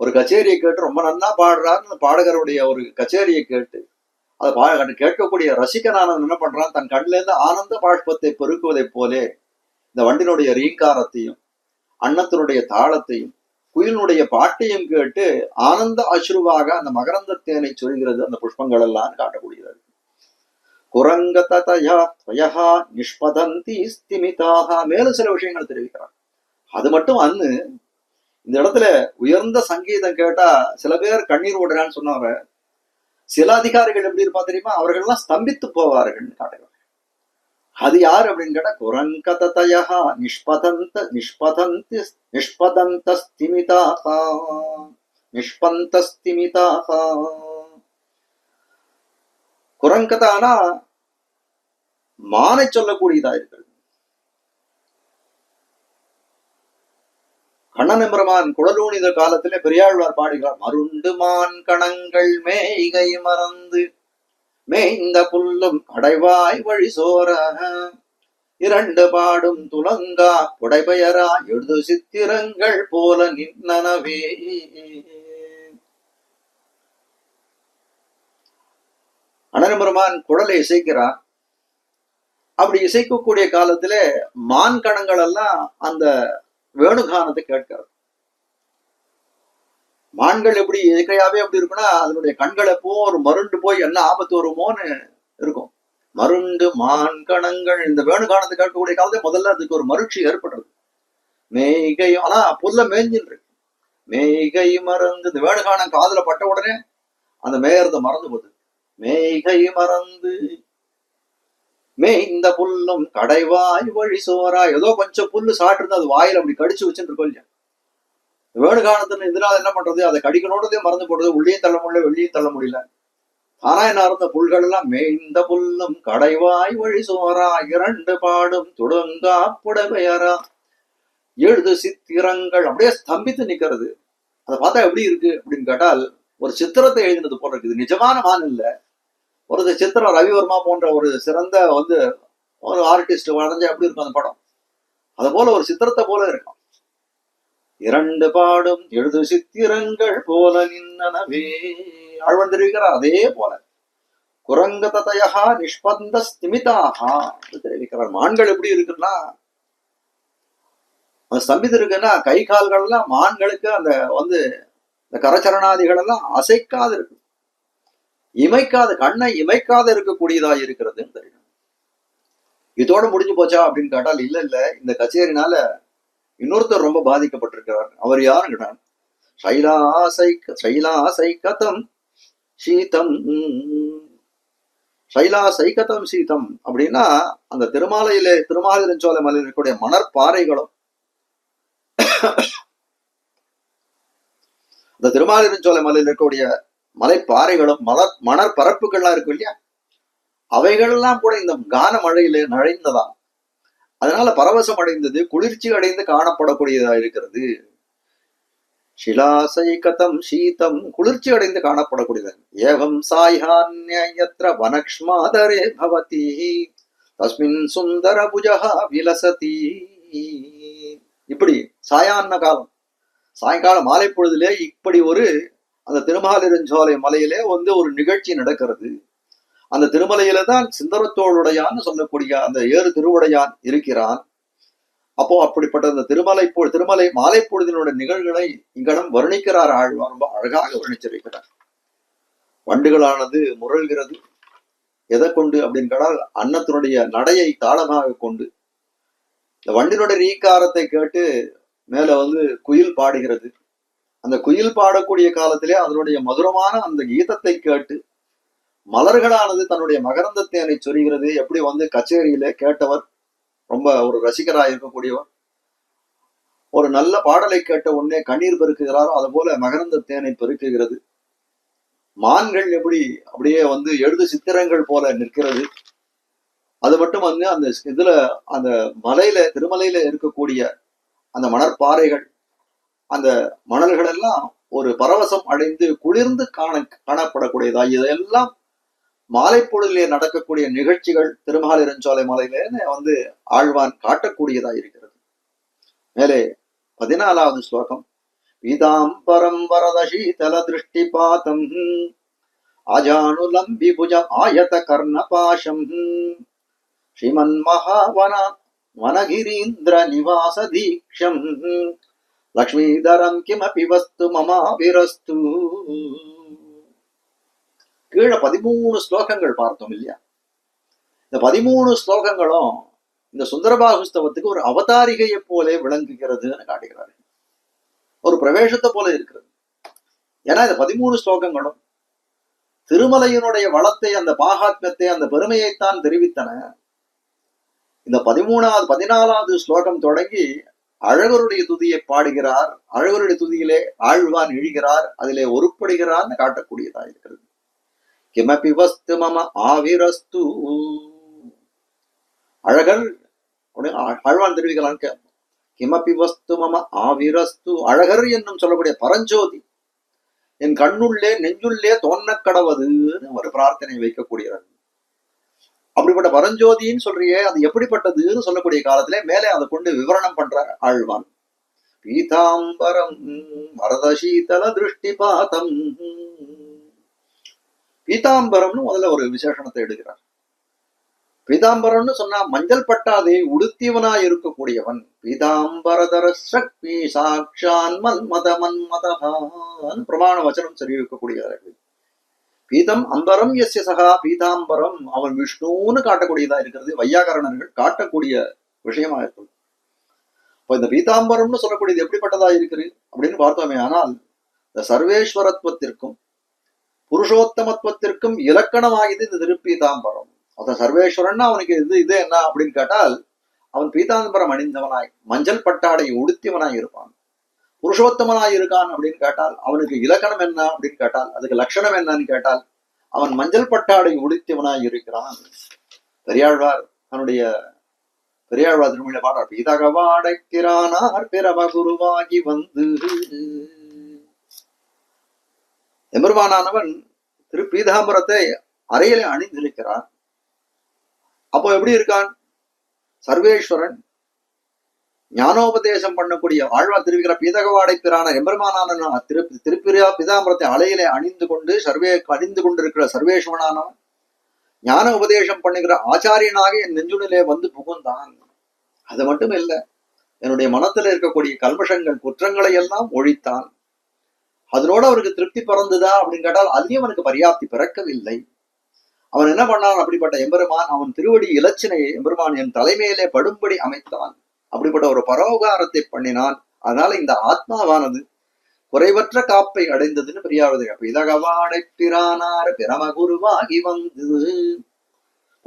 ஒரு கச்சேரியை கேட்டு ரொம்ப நன்னா பாடுறாரு, அந்த பாடகருடைய ஒரு கச்சேரியை கேட்டு அதை கேட்கக்கூடிய ரசிகனானவன் என்ன பண்றான், தன் கண்ணில இருந்து ஆனந்த பாஷ்பத்தை பெருக்குவதை போலே இந்த வண்டினுடைய ரீங்காரத்தையும் அன்னத்தினுடைய தாளத்தையும் குயிலுடைய பாட்டையும் கேட்டு ஆனந்த அசுருவாக அந்த மகரந்த தேனை சொல்கிறது அந்த புஷ்பங்கள் எல்லாம் காட்டக்கூடியது. குரங்கதயா நிஷ்பதந்தி ஸ்திமிதாக, மேலும் சில விஷயங்கள் தெரிவிக்கிறார். அது மட்டும் அன்னு இந்த இடத்துல உயர்ந்த சங்கீதம் கேட்டா சில பேர் கண்ணீர் ஓடுறான்னு சொன்னவங்க, சில அதிகாரிகள் எப்படி இருப்பா தெரியுமா, அவர்கள் எல்லாம் ஸ்தம்பித்து போவார்கள் காட்டுகிறார். அது யார் அப்படின்னு கேட்டா, குரங்கதயா நிஷ்பந்தஸ்திமிதாக. குரங்கதானா மானை சொல்லக்கூடியதா இருக்கிறது. கண்ணன் எம்பெருமான் குடலூனித காலத்திலே பெரியாழ்வார் பாடுகிறார், மருண்டு மான் கணங்கள் மேய்கை மறந்து மேய்ந்த புல்லும் அடைவாய் வழி சோர இரண்டு பாடும் துலங்கா புடைபெயரா எழுது சித்திரங்கள் போல நின்னனவே. அனம்பெருமான் குடலை இசைக்கிறான். அப்படி இசைக்கக்கூடிய காலத்திலே மான் கணங்கள் எல்லாம் அந்த வேணுகானத்தை கேட்கிறது. மான்கள் எப்படி இயற்கையாவே எப்படி இருக்குன்னா, அதனுடைய கண்கள் எப்போ ஒரு மருண்டு போய் என்ன ஆபத்து வருமோன்னு இருக்கும். மருண்டு மான் கணங்கள் இந்த வேணுகானத்தை கேட்கக்கூடிய காலத்தை முதல்ல அதுக்கு ஒரு மருட்சி ஏற்படுறது. மேய்கை, ஆனா புல்ல மேய்ஞ்சின்னு இருக்கு. மேய்கை மறந்து, இந்த வேணுகானம் காதுல பட்ட உடனே அந்த மேயறத மறந்து போகுது. மேய்கை மறந்து மேய்ந்த புல்லும் கடைவாய் வழி சோரா, ஏதோ கொஞ்சம் புல்லு சாப்பிட்டு அது வாயில அப்படி கடிச்சு வச்சுட்டு இருக்கோம் இல்லையா. வேணுகானத்துல இதனால என்ன பண்றது, அதை கடிக்கணுன்றதே மறந்து போடுறது, உள்ளேயும் தள்ள முடியல வெளியும் தள்ள முடியல. ஆனா என்ன இருந்த புல்கள் எல்லாம் மேய்ந்த புல்லும் கடைவாய் வழி சோரா இரண்டு பாடும் துடுங்கா புடவையரா எழுது சித்திரங்கள், அப்படியே ஸ்தம்பித்து நிக்கிறது. அதை பார்த்தா எப்படி இருக்கு அப்படின்னு கேட்டால், ஒரு சித்திரத்தை எழுதினது போல இருக்குது. நிஜமான மான் இல்ல, ஒரு சித்திரம் ரவிவர்மா போன்ற ஒரு சிறந்த ஒரு ஆர்டிஸ்ட் வரைஞ்ச எப்படி இருக்கும் அந்த படம், அது போல ஒரு சித்திரத்தை போல இருக்கும். இரண்டு பாடும் எழுது சித்திரங்கள் போல நின்னனவே ஆழ்வன் தெரிவிக்கிறார். அதே போல குரங்கதயா நிஷ்பந்த ஸ்திமிதாக தெரிவிக்கிறார். மான்கள் எப்படி இருக்குன்னா, ஸ்தம்பித்து இருக்குன்னா கை கால்கள் எல்லாம் மான்களுக்கு அந்த இந்த கரச்சரணாதிகள் எல்லாம் அசைக்காது இருக்கு, இமைக்காது, கண்ணை இமைக்காத இருக்கக்கூடியதா இருக்கிறது தெரியும். இதோட முடிஞ்சு போச்சா அப்படின்னு கேட்டால் இல்ல இல்ல, இந்த கச்சேரினால இன்னொருத்தர் ரொம்ப பாதிக்கப்பட்டிருக்கிறார். அவர் யாருங்கிறான், சைலாசைகதம் சீதம். சைலாசைகதம் சீதம் அப்படின்னா அந்த திருமாலிருஞ்சோலை மலையில் இருக்கக்கூடிய மணற்பாறைகளும் அந்த திருமாலிருஞ்சோலை மலையில் இருக்கக்கூடிய மலைப்பாறைகளும் மணற்பரப்புகள்லாம் இருக்கும் இல்லையா, அவைகள்லாம் கூட இந்த கான மழையில நழைந்ததாம். அதனால பரவசம் அடைந்தது, குளிர்ச்சி அடைந்து காணப்படக்கூடியதா இருக்கிறது. ஷிலாசைகதம் சீதம், குளிர்ச்சி அடைந்து காணப்படக்கூடியது. ஏவம் சாயான்யத்ர வனக்ஷ்மாதரே பவதி தஸ்மின் சுந்தர புஜஹா விலசதி. இப்படி சாயான்ன காலம், சாயங்கால மாலை பொழுதிலே இப்படி அந்த திருமாலிருஞ்சோலை மலையிலே ஒரு நிகழ்ச்சி நடக்கிறது. அந்த திருமலையில தான் சிந்தரத்தோளுடையான்னு சொல்லக்கூடிய அந்த ஏறு திருவுடையான் இருக்கிறான். அப்போ அப்படிப்பட்ட அந்த திருமலை மாலை பொழுதினுடைய நிகழ்வுகளை இங்கனம் வர்ணிக்கிறார் ஆழ்வார். ரொம்ப அழகாக வர்ணிச்சிருக்கிறார். வண்டுகளானது முரள்கிறது, எதை கொண்டு அப்படின்னு கேட்டால் அன்னத்தினுடைய நடையை தாளமாக கொண்டு. இந்த வண்டினுடைய ரீக்காரத்தை கேட்டு மேல குயில் பாடுகிறது. அந்த குயில் பாடக்கூடிய காலத்திலே அதனுடைய மதுரமான அந்த கீதத்தை கேட்டு மலர்களானது தன்னுடைய மகரந்த தேனை சொரிகிறது. எப்படி கச்சேரியில கேட்டவர் ரொம்ப ஒரு ரசிகராக இருக்கக்கூடியவர், ஒரு நல்ல பாடலை கேட்ட உடனே கண்ணீர் பெருக்குகிறாரோ அது போல மகரந்த தேனை பெருக்குகிறது. மான்கள் எப்படி அப்படியே வந்து எழுது சித்திரங்கள் போல நிற்கிறது. அது மட்டும் வந்து அந்த இதுல அந்த மலையில திருமலையில இருக்கக்கூடிய அந்த மணற்பாறைகள், அந்த மணல்கள் எல்லாம் ஒரு பரவசம் அடைந்து குளிர்ந்து காணப்படக்கூடியதா. இதெல்லாம் மாலை பொழுதிலே நடக்கக்கூடிய நிகழ்ச்சிகள் திருமகாலிருஞ்சோலை மலையில வந்து ஆழ்வான் காட்டக்கூடியதா இருக்கிறது. மேலே 14வது ஸ்லோகம். பீதாம்பரம் வரத சீதல திருஷ்டிபாதம் அஜானுலம்பிபுஜ ஆயத கர்ணபாஷம் ஸ்ரீமன் மகாவன வனகிரீந்திர நிவாச தீக்ஷம் லக்ஷ்மீதரம் கிமபி வஸ்து மமாவிரஸ்து. கீழே 13 ஸ்லோகங்கள் பார்த்தோம் இல்லையா? இந்த 13 ஸ்லோகங்களும் இந்த சுந்தரபாகுஸ்தவத்துக்கு ஒரு அவதாரிகையை போலே விளங்குகிறதுன்னு காட்டுகிறார்கள். ஒரு பிரவேசத்தை போல இருக்கிறது. ஏன்னா இந்த 13 ஸ்லோகங்களும் திருமலையினுடைய வளத்தை, அந்த பாகாத்மத்தை, அந்த பெருமையைத்தான் தெரிவித்தன. இந்த 14வது ஸ்லோகம் தொடங்கி அழகருடைய துதியை பாடுகிறார். அழகருடைய துதியிலே ஆழ்வான் இழிகிறார், அதிலே ஒருப்படுகிறார்னு காட்டக்கூடியதா இருக்கிறது. கிமபி வஸ்து மம ஆவிரஸ்து. அழகர் ஆழ்வான் தெரிவிக்கலாம். கிமபி வஸ்து மம ஆவிரஸ்து. அழகர் என்னும் சொல்லக்கூடிய பரஞ்சோதி என் கண்ணுள்ளே நெஞ்சுள்ளே தோன்ன கடவுதுன்னு ஒரு பிரார்த்தனை வைக்கக்கூடியது. அப்படிப்பட்ட பரஞ்சோதின்னு சொல்றியே, அது எப்படிப்பட்டதுன்னு சொல்லக்கூடிய காலத்திலே மேலே அதை கொண்டு விவரணம் பண்ற ஆழ்வான். பீதாம்பரம் வரதசீதல திருஷ்டிபாதம். பீதாம்பரம்னு முதல்ல ஒரு விசேஷணத்தை எடுக்கிறார். பீதாம்பரம்னு சொன்னா மஞ்சள் பட்டாதை உடுத்தியவனாய் இருக்கக்கூடியவன். பீதாம்பரதர சக்தி சாட்சான் மன்மத மன்மதஹான் பிரமாண வச்சனம் தெரிவிக்கக்கூடியவர்கள். பீதம் அம்பரம் எஸ்ய சகா பீதாம்பரம், அவன் விஷ்ணுன்னு காட்டக்கூடியதா இருக்கிறது. வையாகரணர்கள் காட்டக்கூடிய விஷயமா இருக்குது. இப்ப இந்த பீதாம்பரம்னு சொல்லக்கூடியது எப்படிப்பட்டதா இருக்குது அப்படின்னு பார்த்தோமே ஆனால், இந்த சர்வேஸ்வரத்துவத்திற்கும் புருஷோத்தமத்துவத்திற்கும் இலக்கணமாகிது இந்த திருப்பீதாம்பரம். அத சர்வேஸ்வரன் அவனுக்கு இது என்ன அப்படின்னு கேட்டால், அவன் பீதாம்பரம் அணிந்தவனாய் மஞ்சள் பட்டாடை உடுத்தியவனாய் இருப்பான். புருஷோத்தமனாய் இருக்கான் அப்படின்னு கேட்டால் அவனுக்கு இலக்கணம் என்ன அப்படின்னு கேட்டால், அதுக்கு லட்சணம் என்னன்னு கேட்டால், அவன் மஞ்சள் பட்டாடை உடுத்தியவனாய் இருக்கிறான். பெரியாழ்வார் அவனுடைய பெரியாழ்வார் திருமொழியில பாடுறார். பீதகவாடைக்கிறானார் பிறவ குருவாகி வந்து. எம்பெருமானானவன் திரு பீதாம்பரத்தை அறையிலே அணிந்திருக்கிறான். அப்போ எப்படி இருக்கான்? சர்வேஸ்வரன் ஞானோபதேசம் பண்ணக்கூடிய ஆழ்வார் தெரிவிக்கிற பீதகவாடை பிரான எம்பெருமானான திருப்பிரியா பீதாம்பரத்தை அலையிலே அணிந்து கொண்டிருக்கிற சர்வேஸ்வரனானவன் ஞான உபதேசம் பண்ணுகிற ஆச்சாரியனாக என் நெஞ்சுனிலே வந்து புகுந்தான். அது மட்டும் இல்லை, என்னுடைய மனத்துல இருக்கக்கூடிய கல்மஷங்கள் குற்றங்களை எல்லாம் ஒழித்தான். அதனோட அவருக்கு திருப்தி பிறந்ததா அப்படின்னு கேட்டால் அதுலயும் அவனுக்கு பரியாப்தி பிறக்கவில்லை. அவன் என்ன பண்ணான்? அப்படிப்பட்ட எம்பெருமான் அவன் திருவடி இலச்சினையை எம்பெருமான் என் தலைமையிலே படும்படி அமைத்தான். அப்படிப்பட்ட ஒரு பரோகாரத்தை பண்ணினான். அதனால இந்த ஆத்மாவானது குறைவற்ற காப்பை அடைந்ததுன்னு பெரியாவது. பிதகவாடை பிரானார் பிரமகுருவாகி வந்து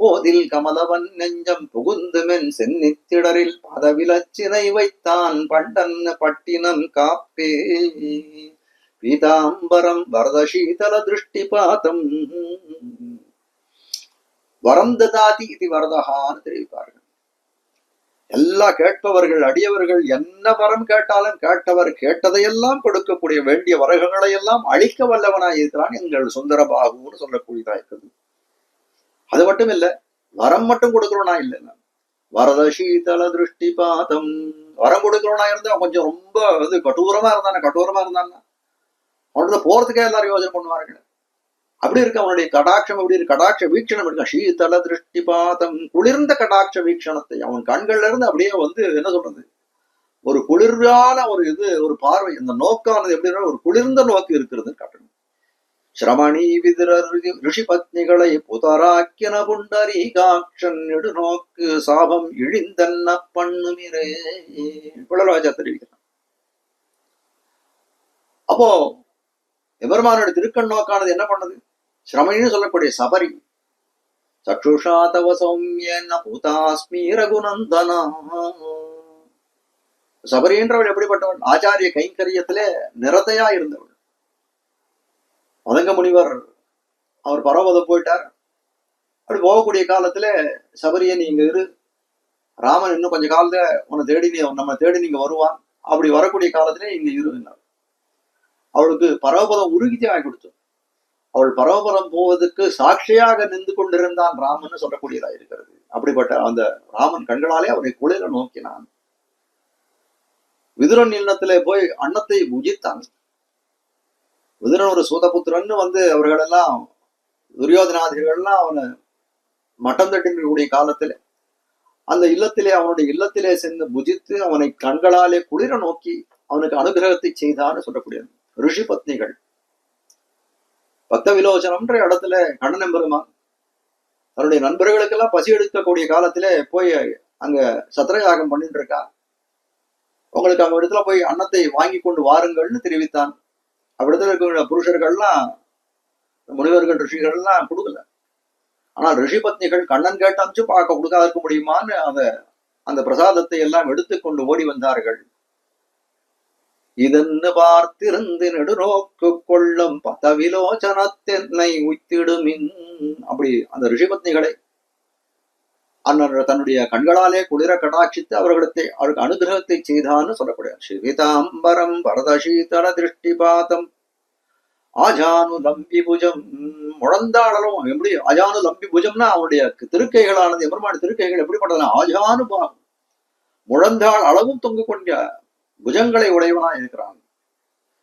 போதில் கமலவன் நெஞ்சம் புகுந்துமென் சென்னித்திடரில் பதவிலச்சினை வைத்தான் பண்டன் பட்டினன் காப்பே பீதாம்பரம் வரதசீதல திருஷ்டிபாதம். வரம் ததாதி இது வரதகான்னு தெரிவிப்பார்கள். எல்லா கேட்பவர்கள் அடியவர்கள் என்ன வரம் கேட்டாலும் கேட்டவர் கேட்டதையெல்லாம் கொடுக்கக்கூடிய வேண்டிய வரங்களை எல்லாம் அழிக்க வல்லவனாய் இருக்கிறான் எங்கள் சுந்தரபாகுன்னு சொல்லக்கூடியதா இருக்குது. அது மட்டும் இல்ல, வரம் மட்டும் கொடுக்கிறோனா இல்லை, வரதசீதல திருஷ்டிபாதம். வரம் கொடுக்கிறோனா இருந்தா கொஞ்சம் ரொம்ப கட்டூரமா இருந்தான்னா அவனோட போறதுக்கே எல்லாரும் யோசனை பண்ணுவார்கள். அப்படி இருக்கு அவனுடைய கடாட்சம். எப்படி இருக்கு? கடாட்ச வீக்ஷணம் இருக்கா. சீதல திருஷ்டிபாதம், குளிர்ந்த கடாட்ச வீக்ஷணத்தை அவன் கண்கள்ல இருந்து அப்படியே என்ன சொல்றது, ஒரு குளிர்வான ஒரு பார்வை. இந்த நோக்கானது எப்படின்னா ஒரு குளிர்ந்த நோக்கு இருக்கிறதுன்னு காட்டணும். சிரமணி விதிர ரிஷி பத்னிகளை புதராக்கியன புண்டரீகாட்சன் நெடு நோக்கு சாபம் இழிந்தன்ன பண்ணுமிரே புலராஜா தெரிவிக்கிறான். அப்போ எபெருமானோட திருக்கண் நோக்கானது என்ன பண்ணது? சிரமணின்னு சொல்லக்கூடிய சபரி சற்றுஷா தவ சௌமியன பூதாஸ்மி ரகுநந்தனா. சபரி என்றவள் எப்படிப்பட்டவள்? ஆச்சாரிய கைங்கரியத்திலே நிரதையா இருந்தவள். மதங்க முனிவர் அவர் பரவதம் போயிட்டார். அப்படி போகக்கூடிய காலத்துல சபரியை நீங்க இரு, ராமன் இன்னும் கொஞ்ச காலத்துல உன்னை தேடி நம்ம தேடி நீங்க வருவான், அப்படி வரக்கூடிய காலத்திலே இங்க இருந்தார். அவளுக்கு பரவபதம் உருகித்தே ஆகி கொடுத்து, அவள் பரவபதம் போவதற்கு சாட்சியாக நின்று கொண்டிருந்தான் ராமன் சொல்லக்கூடியதா இருக்கிறது. அப்படிப்பட்ட அந்த ராமன் கண்களாலே அவரை குளிர நோக்கினான். விதுரன் இல்லத்திலே போய் அன்னத்தை புஜித்தான். விதுரன் ஒரு சூதபுத்திரன்னு அவர்களெல்லாம் துரியோதனாதிகள்லாம் அவனை மட்டம் தட்டிக்கூடிய காலத்திலே அந்த இல்லத்திலே அவனுடைய இல்லத்திலே சென்று புஜித்து அவனை கண்களாலே குளிர நோக்கி அவனுக்கு அனுகிரகத்தை செய்தான்னு சொல்லக்கூடியது. ரிஷி பத்னிகள் பக்த விலோச்சனம்ன்ற இடத்துல கண்ணன் பெருமான் தன்னுடைய நண்பர்களுக்கெல்லாம் பசி எடுக்கக்கூடிய காலத்திலே போய் அங்க சத்திரயாகம் பண்ணிட்டு இருக்கா. உங்களுக்கு அவங்க இடத்துல போய் அன்னத்தை வாங்கி கொண்டு வாருங்கள்னு தெரிவித்தான். அவ்விடத்துல இருக்கிற புருஷர்கள்லாம் முனிவர்கள் ரிஷிகள்லாம் கொடுக்கல. ஆனால் ரிஷி பத்னிகள் கண்ணன் கேட்ட அமிச்சு பார்க்க கொடுக்காத இருக்க முடியுமான்னு அந்த பிரசாதத்தை எல்லாம் எடுத்துக்கொண்டு ஓடி வந்தார்கள். இதன்னு பார்த்திருந்து நெடுநோக்கு கொள்ளும் பதவிலோச்சனத்தென்னை உய்த்திடுமின். அப்படி அந்த ரிஷிபத்னிகளை தன்னுடைய கண்களாலே குளிர கடாட்சித்து அவர்களுக்கு அனுகிரகத்தை செய்தான்னு சொல்லப்படுகிறார். ஸ்ரீதாம்பரம் பரதசீதள திருஷ்டிபாதம் ஆஜானு லம்பி புஜம். முழந்தாளலும் எப்படி அஜானு லம்பி புஜம்னா அவனுடைய திருக்கைகளானது எம்பெருமான் திருக்கைகள் எப்படிப்பட்டதுன்னா ஆஜானு பாகம், முழந்தாள் அளவும் தொங்கு கொண்ட புஜங்களை உடையவனா இருக்கிறான்.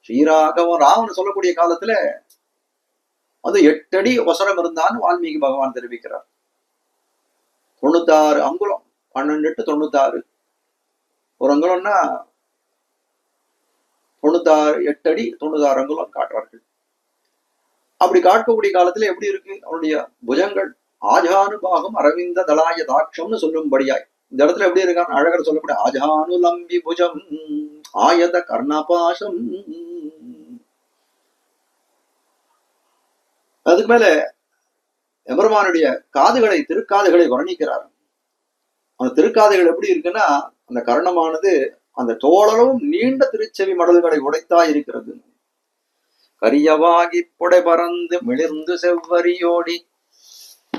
ஸ்ரீராகவன் ராமன் சொல்லக்கூடிய காலத்துல அது 8 அடி ஒசரம் இருந்தான்னு வால்மீகி பகவான் தெரிவிக்கிறார். 96 அங்குலம், 12 to 96 ஒரு அங்குலம்னா 96, 8 அடி 96 அங்குலம் காட்டுறார்கள். அப்படி காட்டக்கூடிய காலத்துல எப்படி இருக்கு அவனுடைய புஜங்கள்? ஆஜானுபாகம் அரவிந்த தலாய தாட்சம்னு சொல்லும்படியாய் இந்த இடத்துல எப்படி இருக்கான்னு அழகர் சொல்லக்கூடிய ஆஜானு லம்பி புஜம் ஆயத கர்ணபாசம். அதுக்கு மேல எம்பெருமானுடைய காதுகளை திருக்காதுகளை வர்ணிக்கிறார். அந்த திருக்காதுகள் எப்படி இருக்குன்னா அந்த கர்ணமானது அந்த தோளளவும் நீண்ட திருச்செவி மடல்களை உடைத்தா இருக்கிறது. கரியவாகி புடை பறந்து மிளிர்ந்து செவ்வரியோடி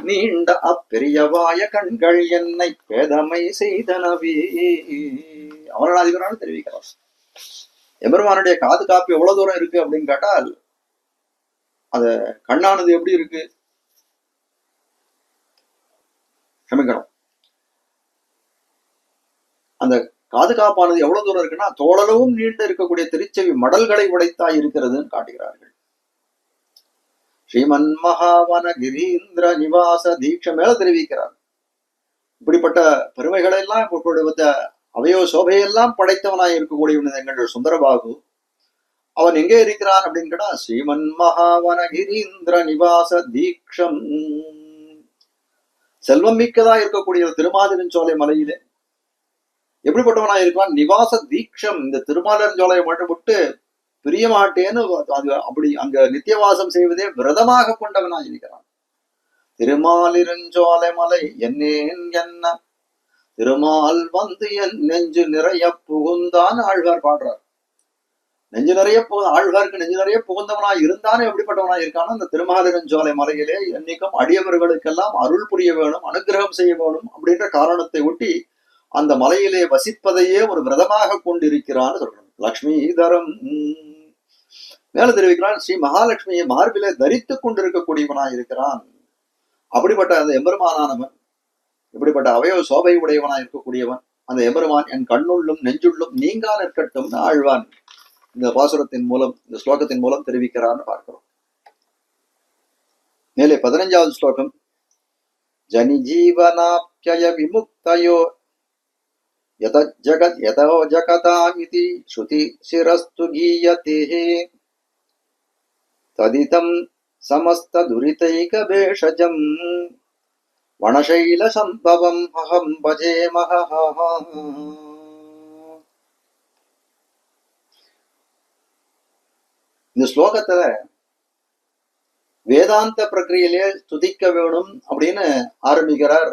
நீண்ட அப்பெரியவாய கண்கள் என்னை பேதமை செய்தனவே. அமரநாதிகரான தெரிவிக்கிறார். எம்பெருமானுடைய காது காப்பு எவ்வளவு தூரம் இருக்கு அப்படின்னு கேட்டால் அத கண்ணானது எப்படி இருக்கு, க்ஷமிக்கணும், அந்த காது காப்பானது எவ்வளவு தூரம் இருக்குன்னா தோளளவும் நீண்டு இருக்கக்கூடிய திருச்செவி மடல்களை உடைத்தாய் இருக்கிறதுன்னு காட்டுகிறார்கள். ஸ்ரீமன் மகாவன கிரீந்திர நிவாச தீட்சை மேல தெரிவிக்கிறார். இப்படிப்பட்ட பெருமைகளை எல்லாம் அவையோ சோபையெல்லாம் படைத்தவனாய் இருக்கக்கூடிய எங்கள் சுந்தரபாகு அவன் எங்கே இருக்கிறான் அப்படின்னு கேட்டா ஸ்ரீமன் மகாவன கிரீந்திர நிவாச தீட்சம், செல்வம் மிக்கதா இருக்கக்கூடிய திருமாலிருஞ்சோலை மலையிலே எப்படிப்பட்டவனா இருக்கான்? நிவாச தீட்சம், இந்த திருமாலிருஞ்சோலையை மட்டும் விட்டு பிரிய மாட்டேன்னு அப்படி அங்க நித்தியவாசம் செய்வதே விரதமாக கொண்டவனா இருக்கிறான். திருமாலிருஞ்சோலை மலை என்னேன் என்ன திருமால் வந்து என் நெஞ்சு நிறைய புகுந்தான் ஆழ்வார் பாடுறார். நெஞ்சு நிறைய ஆழ்வாருக்கு நெஞ்சு நிறைய புகுந்தவனா இருந்தானே எப்படிப்பட்டவனா இருக்கானோ அந்த திருமாலிருஞ்சோலை மலையிலே என்னைக்கும் அடியவர்களுக்கெல்லாம் அருள் புரிய வேணும், அனுகிரகம் செய்ய வேணும் அப்படின்ற காரணத்தை ஒட்டி அந்த மலையிலே வசிப்பதையே ஒரு விரதமாக கொண்டிருக்கிறான்னு சொல்றான். லக்ஷ்மிதரம் மேல தெரிவிக்கிறான். ஸ்ரீ மகாலட்சுமியை மார்பிலே தரித்துக் கொண்டிருக்கக்கூடியவனாய் இருக்கிறான். அப்படிப்பட்ட அந்த எம்பெருமானானவன் இப்படிப்பட்ட அவயவ சோபை உடையவனாய் இருக்கக்கூடியவன் அந்த எம்பெருமான் என் கண்ணுள்ளும் நெஞ்சுள்ளும் நீங்கா நிற்கட்டும் ஆழ்வான் இந்த பாசுரத்தின் மூலம் இந்த ஸ்லோகத்தின் மூலம் தெரிவிக்கிறான்னு பார்க்கிறோம். மேலே 15வது ஸ்லோகம். ஜனி ஜீவனாப்யய விமுக்தயோ யதஜகத் யதோ ஜகதாமிதி ஸ்ருதி சிரஸ்து கீயதே ததிதம் சமஸ்த துரிதைக பேஷஜம் வனசைல சம்பவம் அஹம் பஜே மஹஹ. இந்த ஸ்லோகத்துல வேதாந்த பிரக்கிரியிலே துதிக்க வேணும் அப்படின்னு ஆரம்பிக்கிறார்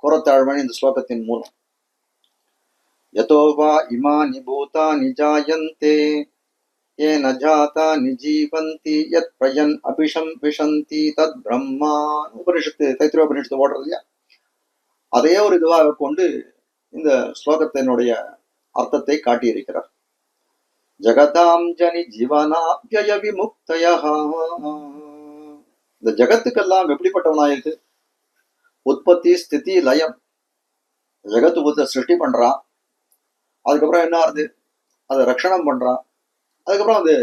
கூறத்தாழ்வன் இந்த ஸ்லோகத்தின் மூலம். யதோ வா இமானி பூதானி ஜாயந்தே ஏன ஜாதானி ஜீவந்தி யத் பிரயன் அபிஷம் விஷந்தி தத் பிரம்மான் உபனிஷத்து தைத்திரிய உபனிஷத்து ஓடுறது இல்லையா, அதே ஒரு இதுவாக கொண்டு இந்த ஸ்லோகத்தினுடைய அர்த்தத்தை காட்டியிருக்கிறார். ஜகதாம் ஜனி ஜீவனாப்யய விமுக்தய. இந்த ஜகத்துக்கெல்லாம் எப்படிப்பட்டவனாயிருக்கு? உற்பத்தி ஸ்திதி லயம். ஜகத்து சிருஷ்டி பண்றான், அதுக்கப்புறம் என்ன ஆகுது, அதை ரட்சணம் பண்றான், அதுக்கப்புறம் அது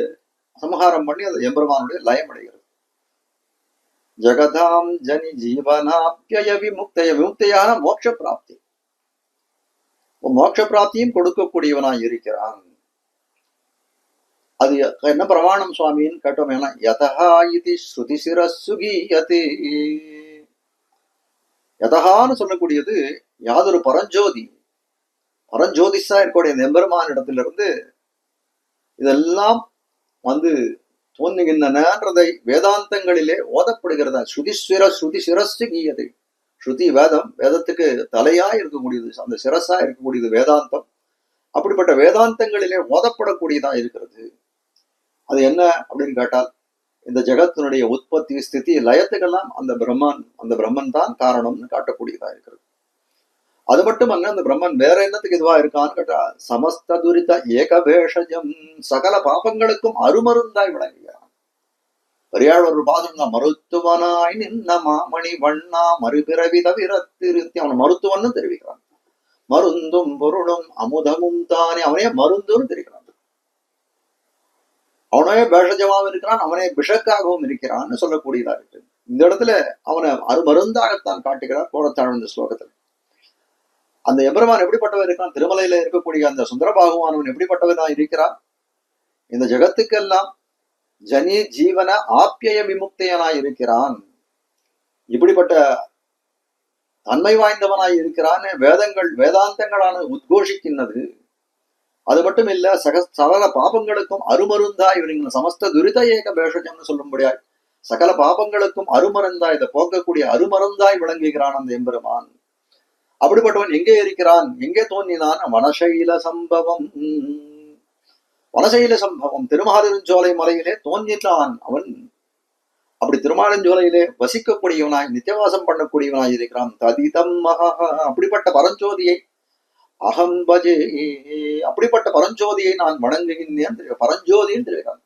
சம்ஹாரம் பண்ணி அது எம்பெருமானுடைய லயம் அடைகிறது. ஜகதாம் ஜனி ஜீவனாப்யய விமுக்தய. விமுக்தையான மோட்ச பிராப்தி, மோட்ச பிராப்தியும் கொடுக்கக்கூடியவனாய் இருக்கிறான். அது என்ன பிரமாணம் சுவாமின்னு கேட்டோமேனா, யதஹா இதி ஸ்ருதி சிரஸ்ஸு கீயதே. யதஹான்னு சொல்லக்கூடியது யாதொரு பரஞ்சோதி, பரஞ்சோதிஷா இருக்கக்கூடிய இந்த எம்பெருமான் இடத்திலிருந்து இதெல்லாம் தோன்றுகின்றனன்றதை வேதாந்தங்களிலே ஓதப்படுகிறதா. ஸ்ருதி சிரஸ்ஸு கீயதே. ஸ்ருதி வேதம், வேதத்துக்கு தலையா இருக்கக்கூடியது, அந்த சிரஸா இருக்கக்கூடியது வேதாந்தம். அப்படிப்பட்ட வேதாந்தங்களிலே ஓதப்படக்கூடியதா இருக்கிறது. அது என்ன அப்படின்னு கேட்டால், இந்த ஜெகத்தினுடைய உற்பத்தி ஸ்திதி லயத்துக்கெல்லாம் அந்த பிரம்மன் தான் காரணம்னு காட்டக்கூடியதா இருக்கிறது. அது மட்டும் அல்ல, அந்த பிரம்மன் வேற என்னத்துக்கு இதுவா இருக்கான்னு கேட்டா, சமஸ்த துரித ஏகபேஷஜம், சகல பாபங்களுக்கும் அருமருந்தாய் விளங்குகிறான். பெரியாழ்வார் ஒரு பாதம் தான், மருத்துவனாய் நின்ன மாமணி வண்ணா மறுபிறவி தவிரத்திருத்தி. அவன் மருத்துவன்னு தெரிவிக்கிறான். மருந்தும் பொருளும் அமுதமும் தானே, அவனே மருந்துன்னு தெரிவிக்கிறான். அவனே பேஷஜமாவும் இருக்கிறான், அவனே பிஷக்காகவும் இருக்கிறான்னு சொல்லக்கூடியதா இருக்கு. இந்த இடத்துல அவனை அருமருந்தாகத்தான் காட்டுகிறார் கோலத்தாழ் இந்த ஸ்லோகத்தில். அந்த எம்பெருமான் எப்படிப்பட்டவன் இருக்கான்? திருமலையில இருக்கக்கூடிய அந்த சுந்தரபாகுவானவன் எப்படிப்பட்டவனா இருக்கிறான்? இந்த ஜகத்துக்கெல்லாம் ஜனி ஜீவன ஆப்யய விமுக்தையனாய் இருக்கிறான். இப்படிப்பட்ட தன்மை வாய்ந்தவனாய் இருக்கிறான்னு வேதாந்தங்களான உத்கோஷிக்கின்றது. அது மட்டும் இல்ல, சகல பாபங்களுக்கும் அருமருந்தாய் விளங்கின சமஸ்த துரித ஏக பேஷஜம்னு சொல்லும்படியாய் சகல பாபங்களுக்கும் அருமருந்தாய், இதை போக்கக்கூடிய அருமருந்தாய் விளங்குகிறான் அந்த எம்பெருமான். அப்படிப்பட்டவன் எங்கே இருக்கிறான், எங்கே தோன்றினான்? வனசைல சம்பவம். வனசைல சம்பவம், திருமாலிருஞ்சோலை மலையிலே தோன்றினான் அவன். அப்படி திருமாலிருஞ்சோலையிலே வசிக்கக்கூடியவனாய் நித்தியவாசம் பண்ணக்கூடியவனாய் இருக்கிறான். ததிதம் மகா, அப்படிப்பட்ட பரஞ்சோதியை அகம் பஜே, அப்படிப்பட்ட பரஞ்சோதியை நான் வணங்குகின்றேன். பரஞ்சோதின்னு தெரிவிக்கிறான்.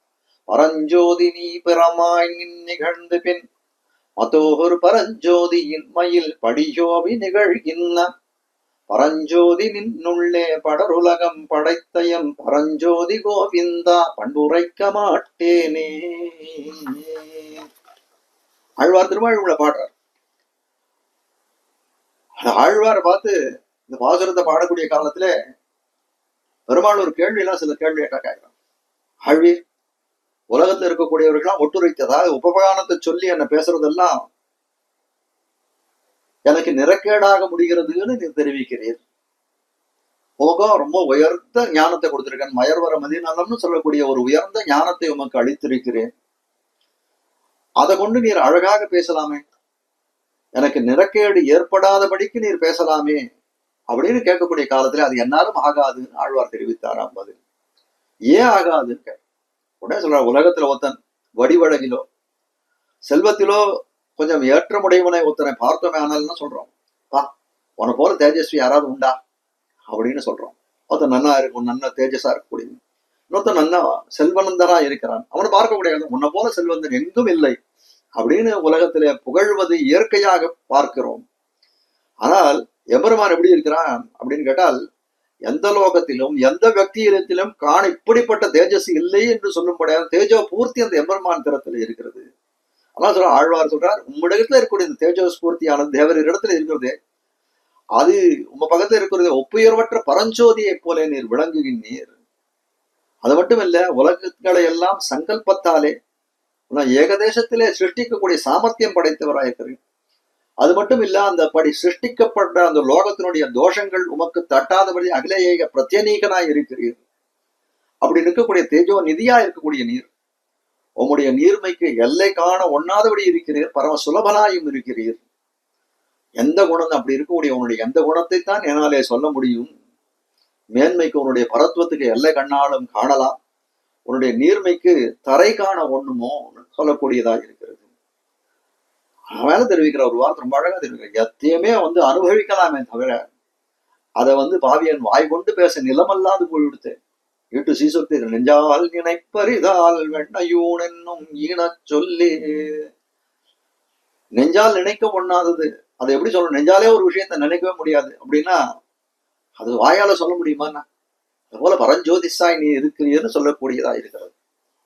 பரஞ்சோதி நீ பிறமாய் நிகழ்ந்து பின் மத்தோகொரு பரஞ்சோதியின் மயில் படியோவி நிகழ்கின்ற பரஞ்சோதி நின்னுள்ளே படருலகம் படைத்தயம் பரஞ்சோதி கோவிந்தா பண்புரைக்க மாட்டேனே. ஆழ்வார் திருமாழ்வுல பாடுறார். ஆழ்வாரை பார்த்து இந்த பாசுரத்தை பாடக்கூடிய காலத்துல பெருமாள் ஒரு கேள்வி எல்லாம் சில கேள்வி கேட்கிறான். ஆழ்வீர், உலகத்துல இருக்கக்கூடியவர்கள்லாம் ஒட்டுரைத்ததாக உபகானத்தை சொல்லி என்ன பேசுறதெல்லாம் எனக்கு நிறக்கேடாக முடிகிறதுன்னு நீ தெரிவிக்கிறீர். உமக்கும் ரொம்ப உயர்ந்த ஞானத்தை கொடுத்திருக்கேன், மயர்வர மதிநலம்னு சொல்லக்கூடிய ஒரு உயர்ந்த ஞானத்தை உமக்கு அளித்திருக்கிறேன். அதை கொண்டு நீர் அழகாக பேசலாமே, எனக்கு நிறக்கேடு ஏற்படாதபடிக்கு நீர் பேசலாமே அப்படின்னு கேட்கக்கூடிய காலத்துல அது என்னாலும் ஆகாதுன்னு ஆழ்வார் தெரிவித்தாராம். பதில் ஏன் ஆகாதுன்னு உடனே சொல்ற, உலகத்துல ஒருத்தன் வடிவழகிலோ செல்வத்திலோ கொஞ்சம் ஏற்றமுடையவனை ஒருத்தனை பார்த்தோமே ஆனால்னா சொல்றோம், பா உன போல தேஜஸ்வி யாராவது உண்டா அப்படின்னு சொல்றோம். ஒருத்தன் நன்னா இருக்கும், நன்ன தேஜஸா இருக்கக்கூடியது. இன்னொருத்தன் நன்னா செல்வனந்தனா இருக்கிறான், அவனை பார்க்கக்கூடிய உன்னை போல செல்வந்தன் எங்கும் இல்லை அப்படின்னு உலகத்திலே புகழ்வது இயற்கையாக பார்க்கிறோம். ஆனால் எம்பெருமான் எப்படி இருக்கிறான் அப்படின்னு கேட்டால், எந்த லோகத்திலும் எந்த வியக்தியிடத்திலும் காண இப்படிப்பட்ட தேஜஸ் இல்லை என்று சொல்லும்படியாக தேஜோ பூர்த்தி அந்த எம்பெருமான் திறத்தில் இருக்கிறது. ஆனால் சொல்ற ஆழ்வார் சொல்றார், உம்மிடத்துல இருக்கக்கூடிய இந்த தேஜோ ஸ்பூர்த்தியானது தேவரின் இடத்துல இருக்கிறதே, அது உங்க பக்கத்துல இருக்கிறது ஒப்புயர்வற்ற பரஞ்சோதியை போல நீர் விளங்குகின்றீர். அது மட்டும் இல்ல, உலகங்களை எல்லாம் சங்கல்பத்தாலே ஏகதேசத்திலே சிருஷ்டிக்கக்கூடிய சாமர்த்தியம் படைத்தவராயிருக்கிறீர். அது மட்டும் இல்ல, அந்த படி சிருஷ்டிக்கப்பட்ட அந்த லோகத்தினுடைய தோஷங்கள் உமக்கு தட்டாதபடி அகில ஏக பிரத்யநீகனாய் இருக்கிறீர். அப்படி இருக்கக்கூடிய தேஜோ நிதியா இருக்கக்கூடிய நீர், உம்முடைய நீர்மைக்கு எல்லை காண ஒண்ணாதபடி இருக்கிறீர், பரம சுலபனாயும் இருக்கிறீர். எந்த குணம் அப்படி இருக்கக்கூடிய உன்னுடைய எந்த குணத்தை தான் என்னாலே சொல்ல முடியும்? மேன்மைக்கு உன்னுடைய பரத்துவத்துக்கு எல்லை கண்ணாலும் காணலாம், உன்னுடைய நீர்மைக்கு தரை காண ஒண்ணுமோ சொல்லக்கூடியதாக இருக்கிறது. மேல தெரிவிக்கிற ஒரு வார்த்தை ரொம்ப அழகா தெரிவிக்கிற, எத்தையுமே அனுபவிக்கலாமே தவிர அதை பாவியன் வாய் கொண்டு பேச நிலமல்லாது போய்விடுத்து. வீட்டு சீசொத்து நெஞ்சால் நினைப்பரிதால் வெண்ணையூன் என்னும் ஈனச் சொல்லி. நெஞ்சால் நினைக்க ஒண்ணாதது, அதை எப்படி சொல்லணும்? நெஞ்சாலே ஒரு விஷயத்த நினைக்கவே முடியாது அப்படின்னா அது வாயால சொல்ல முடியுமாண்ணா? அதுபோல பரஞ்சோதிஷாய் நீ இருக்கிறீன்னு சொல்லக்கூடியதா இருக்கிறது.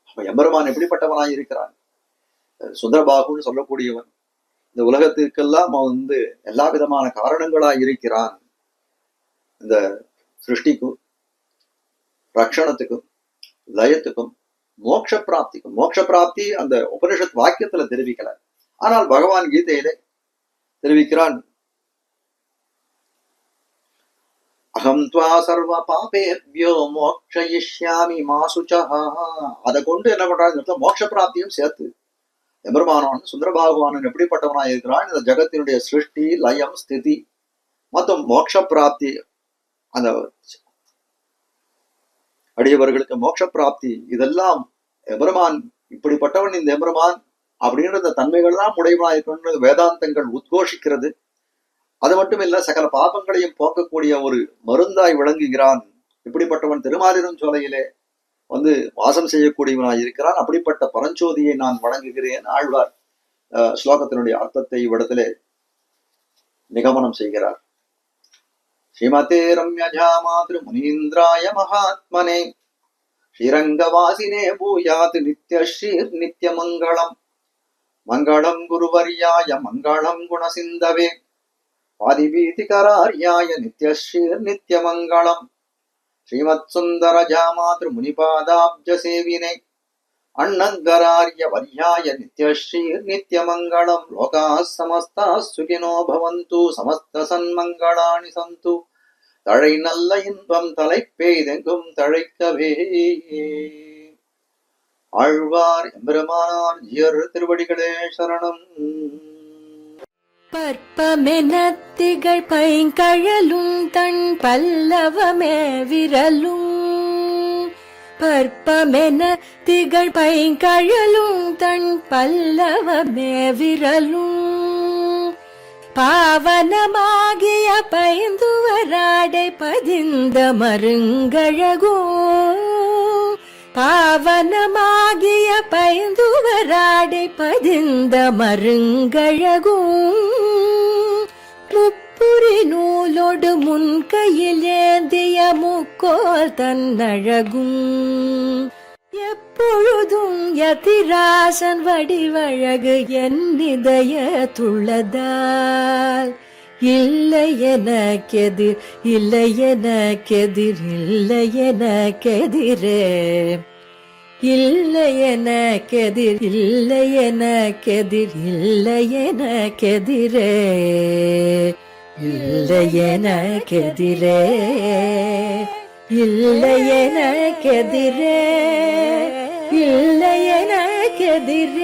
அப்ப எம்பெருமான் எப்படிப்பட்டவனாய் இருக்கிறான்? சுந்தரபாகுன்னு சொல்லக்கூடியவன் இந்த உலகத்திற்கெல்லாம் எல்லா விதமான காரணங்களாய் இருக்கிறான். இந்த சிருஷ்டிக்கும் ரக்ஷணத்துக்கும் லயத்துக்கும் மோட்ச பிராப்திக்கும். மோட்ச பிராப்தி அந்த உபனிஷத் வாக்கியத்துல தெரிவிக்கல, ஆனால் பகவான் கீதையிலே தெரிவிக்கிறான். அகம் துவா சர்வ பாபேப்யோ மோக்ஷயிஷ்யாமி மா சுச்சஹா. அதை கொண்டு என்ன பண்றாங்க? மோட்ச பிராப்தியும் சேர்த்து எம்பெருமானவன் சுந்தரபாகுவானன் எப்படிப்பட்டவனாய் இருக்கிறான்? இந்த ஜகத்தினுடைய சிருஷ்டி லயம் ஸ்திதி மற்றும் மோட்ச பிராப்தி, அந்த அடியவர்களுக்கு மோட்ச பிராப்தி, இதெல்லாம் எம்பெருமான் இப்படிப்பட்டவன் இந்த எம்பெருமான் அப்படின்ற இந்த தன்மைகள்லாம் உடையவனாயிருக்கின்ற வேதாந்தங்கள் உத்கோஷிக்கிறது. அது மட்டும் இல்ல, சகல பாபங்களையும் போக்கக்கூடிய ஒரு மருந்தாய் விளங்குகிறான். இப்படிப்பட்டவன் திருமாலிரும் சோலையிலே வாசம் செய்யக்கூடியவனாய் இருக்கிறான். அப்படிப்பட்ட பரஞ்சோதியை நான் வணங்குகிறேன். ஆழ்வார் ஸ்லோகத்தினுடைய அர்த்தத்தை இவ்விடத்திலே நிகமனம் செய்கிறார். ஸ்ரீமதே ரம்யஜா மாத்ரு முனீந்திராய மகாத்மனே ஸ்ரீரங்கவாசினே பூயாத் நித்யஸ்ரீர் நித்யமங்களம். மங்களம் குருவர்யாய மங்களம் குணசிந்தவே வாதிபீதிகரார்யாய நித்யஸ்ரீர் நித்யமங்களம். ஸ்ரீமத் சுந்தர ஜாமாத்ரு முனிபாதாப்ஜ சேவினே அண்ணங்கரார்ய வர்யாய நித்யஸ்ரீர் நித்யமங்களம். லோகாः சமஸ்தாः சுகினோ பவந்து சமஸ்த சன்மங்களானி சந்து. தழை நல்ல இன்பம் தலைப்பெய்தெங்கும் தழைக்கவே. ஆழ்வார் எம்பெருமானார் ஜியர் திருவடிகளே சரணம். பற்பமெனத்திகள் பைங்கழலும் தன் பல்லவமே விரலும். பற்பமென திகழ் பைங்கழலும் தன் பல்லவமே விரலும். பாவனமாகிய பைந்துவராடை பதிந்த மருங்கழகோ. பாவனமாகிய பைந்துவராடை பதிந்த மருங்கழகும். முப்புரி நூலோடு முன்கையில் ஏந்திய முக்கோல் தன்னழகும். எப்பொழுதும் யதிராசன் வடிவழகு என் இதயத்துள்ளதால். இல்லை எனக்கெதிர் இல்லை எனக்கெதிர் இல்லை எனக்கெதிரே. இல்லை எனக்கெதிர் இல்லை எனக்கெதிர் இல்லை எனக்கெதிரே. இல்லை எனக்கெதிரே இல்லை எனக்கெதிரே இல்லை எனக்கெதிரே.